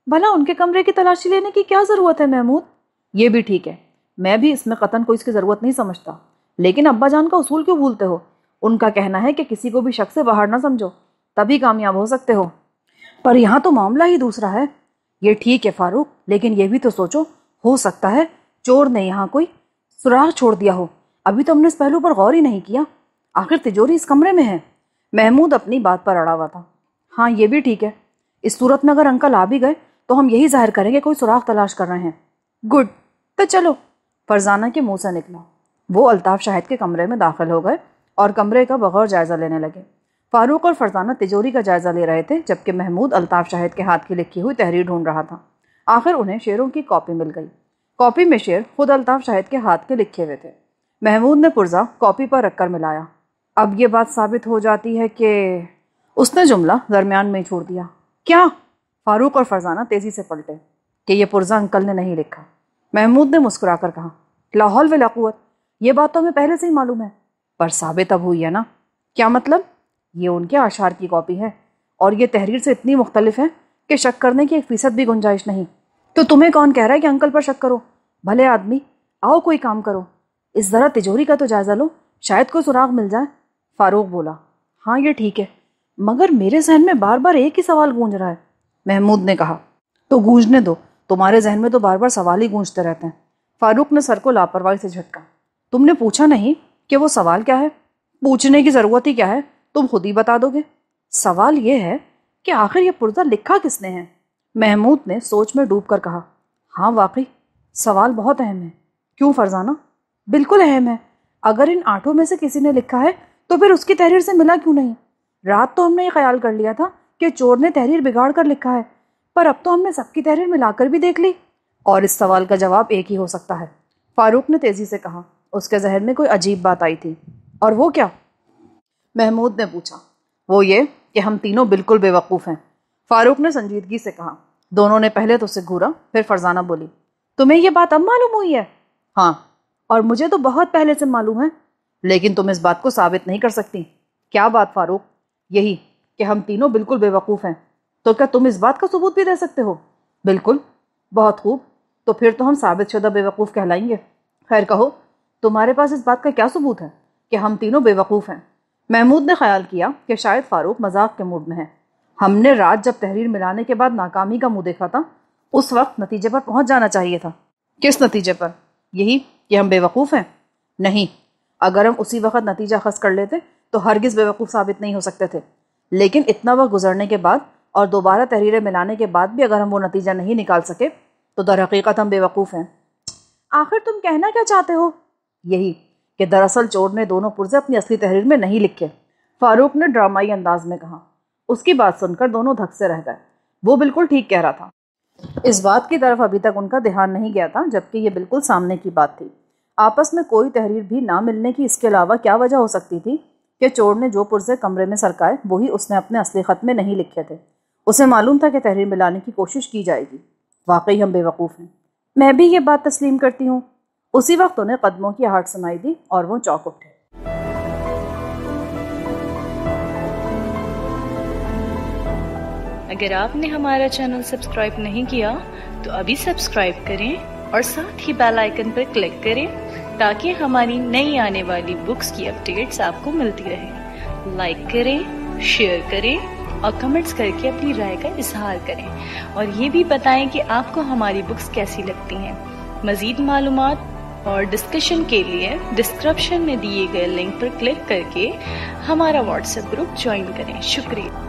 بھلا ان کے کمرے کی تلاشی لینے کی کیا ضرورت ہے محمود؟ یہ بھی ٹھیک ہے، میں بھی اس میں قطعاً کوئی اس کی ضرورت نہیں سمجھتا، لیکن ابا جان کا اصول کیوں بھولتے ہو؟ ان کا کہنا ہے کہ کسی کو بھی شک سے باہر نہ سمجھو، تبھی کامیاب ہو سکتے ہو، پر یہاں تو معاملہ ہی دوسرا ہے۔ یہ ٹھیک ہے فاروق، لیکن یہ بھی تو سوچو، ہو سکتا ہے چور نے یہاں کوئی سراغ چھوڑ دیا ہو، ابھی تو ہم نے اس پہلو پر غور ہی نہیں کیا، آخر تجوری اس کمرے میں ہے۔ محمود اپنی بات پر اڑا ہوا تھا۔ ہاں یہ بھی ٹھیک ہے، اس صورت میں اگر انکل آ بھی گئے تو ہم یہی ظاہر کریں گے کوئی سراغ تلاش کر رہے ہیں۔ گڈ، تو چلو، فرزانہ کے منہ سے نکلا۔ وہ الطاف شاہد کے کمرے میں داخل ہو گئے اور کمرے کا بغور جائزہ لینے لگے۔ فاروق اور فرزانہ تجوری کا جائزہ لے رہے تھے، جبکہ محمود الطاف شاہد کے ہاتھ کی لکھی ہوئی تحریر ڈھونڈ رہا تھا۔ آخر انہیں شعروں کی کاپی مل گئی۔ کاپی میں شعر خود الطاف شاہد کے ہاتھ کے لکھے ہوئے تھے۔ محمود نے پرزہ کاپی پر رکھ کر ملایا۔ اب یہ بات ثابت ہو جاتی ہے کہ… اس نے جملہ درمیان میں ہی چھوڑ دیا۔ کیا؟ فاروق اور فرزانہ تیزی سے پلٹے۔ کہ یہ پرزہ انکل نے نہیں لکھا، محمود نے مسکرا کر کہا۔ لا حول ولا قوت، یہ بات تو ہمیں پہلے سے ہی معلوم ہے، پر ثابت اب ہوئی ہے نا۔ کیا مطلب؟ یہ ان کے اشعار کی کاپی ہے اور یہ تحریر سے اتنی مختلف ہے کہ شک کرنے کی 1% بھی گنجائش نہیں۔ تو تمہیں کون کہہ رہا ہے کہ انکل پر شک کرو؟ بھلے آدمی، آؤ کوئی کام کرو، اس ذرا تجوری کا تو جائزہ لو، شاید کوئی سراغ مل جائے، فاروق بولا۔ ہاں یہ ٹھیک ہے، مگر میرے ذہن میں بار بار ایک ہی سوال گونج رہا ہے، محمود نے کہا۔ تو گونجنے دو، تمہارے ذہن میں تو بار بار سوال ہی گونجتے رہتے ہیں۔ فاروق نے سر کو لاپرواہی سے جھٹکا۔ تم نے پوچھا نہیں کہ وہ سوال کیا ہے؟ پوچھنے کی ضرورت ہی کیا ہے، تم خود ہی بتا دو گے۔ سوال یہ ہے کہ آخر یہ پرزہ لکھا کس نے ہے؟ محمود نے سوچ میں ڈوب کر کہا۔ ہاں واقعی سوال بہت اہم ہے۔ کیوں فرزانہ؟ بالکل اہم ہے۔ اگر ان 8 میں سے کسی نے لکھا ہے تو پھر اس کی تحریر سے ملا کیوں نہیں؟ رات تو ہم نے یہ خیال کر لیا تھا کہ چور نے تحریر بگاڑ کر لکھا ہے، پر اب تو ہم نے سب کی تحریر ملا کر بھی دیکھ لی، اور اس سوال کا جواب ایک ہی ہو سکتا ہے۔ فاروق نے تیزی سے کہا۔ اس کے ذہن میں کوئی عجیب بات آئی تھی۔ اور وہ کیا؟ محمود نے پوچھا۔ وہ یہ کہ ہم تینوں بالکل بے وقوف ہیں، فاروق نے سنجیدگی سے کہا۔ دونوں نے پہلے تو اسے گھورا، پھر فرزانہ بولی۔ تمہیں یہ بات اب معلوم ہوئی ہے؟ ہاں، اور مجھے تو بہت پہلے سے معلوم ہے، لیکن تم اس بات کو ثابت نہیں کر سکتی۔ کیا بات فاروق؟ یہی کہ ہم تینوں بالکل بے وقوف ہیں۔ تو کیا تم اس بات کا ثبوت بھی دے سکتے ہو؟ بالکل۔ بہت خوب، تو پھر تو ہم ثابت شدہ بے وقوف کہلائیں گے۔ خیر کہو، تمہارے پاس اس بات کا کیا ثبوت ہے کہ ہم تینوں بے وقوف ہیں؟ محمود نے خیال کیا کہ شاید فاروق مذاق کے موڈ میں ہے۔ ہم نے رات جب تحریر ملانے کے بعد ناکامی کا منہ دیکھا تھا، اس وقت نتیجے پر پہنچ جانا چاہیے تھا۔ کس نتیجے پر؟ یہی کہ ہم بے وقوف ہیں؟ نہیں، اگر ہم اسی وقت نتیجہ خاص کر لیتے تو ہرگز بے وقوف ثابت نہیں ہو سکتے تھے، لیکن اتنا وقت گزرنے کے بعد اور دوبارہ تحریریں ملانے کے بعد بھی اگر ہم وہ نتیجہ نہیں نکال سکے تو در حقیقت ہم بے وقوف ہیں۔ آخر تم کہنا کیا چاہتے ہو؟ یہی کہ دراصل چور نے دونوں پرزے اپنی اصلی تحریر میں نہیں لکھے، فاروق نے ڈرامائی انداز میں کہا۔ اس کی بات سن کر دونوں دھک سے رہ گئے۔ وہ بالکل ٹھیک کہہ رہا تھا۔ اس بات کی طرف ابھی تک ان کا دھیان نہیں گیا تھا، جبکہ یہ بالکل سامنے کی بات تھی۔ آپس میں کوئی تحریر بھی نہ ملنے کی اس کے علاوہ کیا وجہ ہو سکتی تھی کہ چور نے جو پرزے کمرے میں سرکائے وہی اس نے اپنے اصلی خط میں نہیں لکھے تھے۔ اسے معلوم تھا کہ تحریر ملانے کی کوشش کی جائے گی۔ واقعی ہم بے وقوف ہیں۔ میں بھی یہ بات تسلیم کرتی ہوں۔ اسی وقت انہیں قدموں کی آہٹ سنائی دی اور وہ چونک اٹھے۔ اگر آپ نے ہمارا چینل سبسکرائب نہیں کیا تو ابھی سبسکرائب کریں اور ساتھ ہی بیل آئیکن پر کلک کریں تاکہ ہماری نئی آنے والی بکس کی اپڈیٹس آپ کو ملتی رہیں۔ لائک کریں، شیئر کریں اور کمنٹس کر کے اپنی رائے کا اظہار کریں، اور یہ بھی بتائیں کہ آپ کو ہماری بکس کیسی لگتی ہیں۔ مزید معلومات اور ڈسکشن کے لیے ڈسکرپشن میں دیے گئے لنک پر کلک کر کے ہمارا واٹس ایپ گروپ جوائن کریں۔ شکریہ۔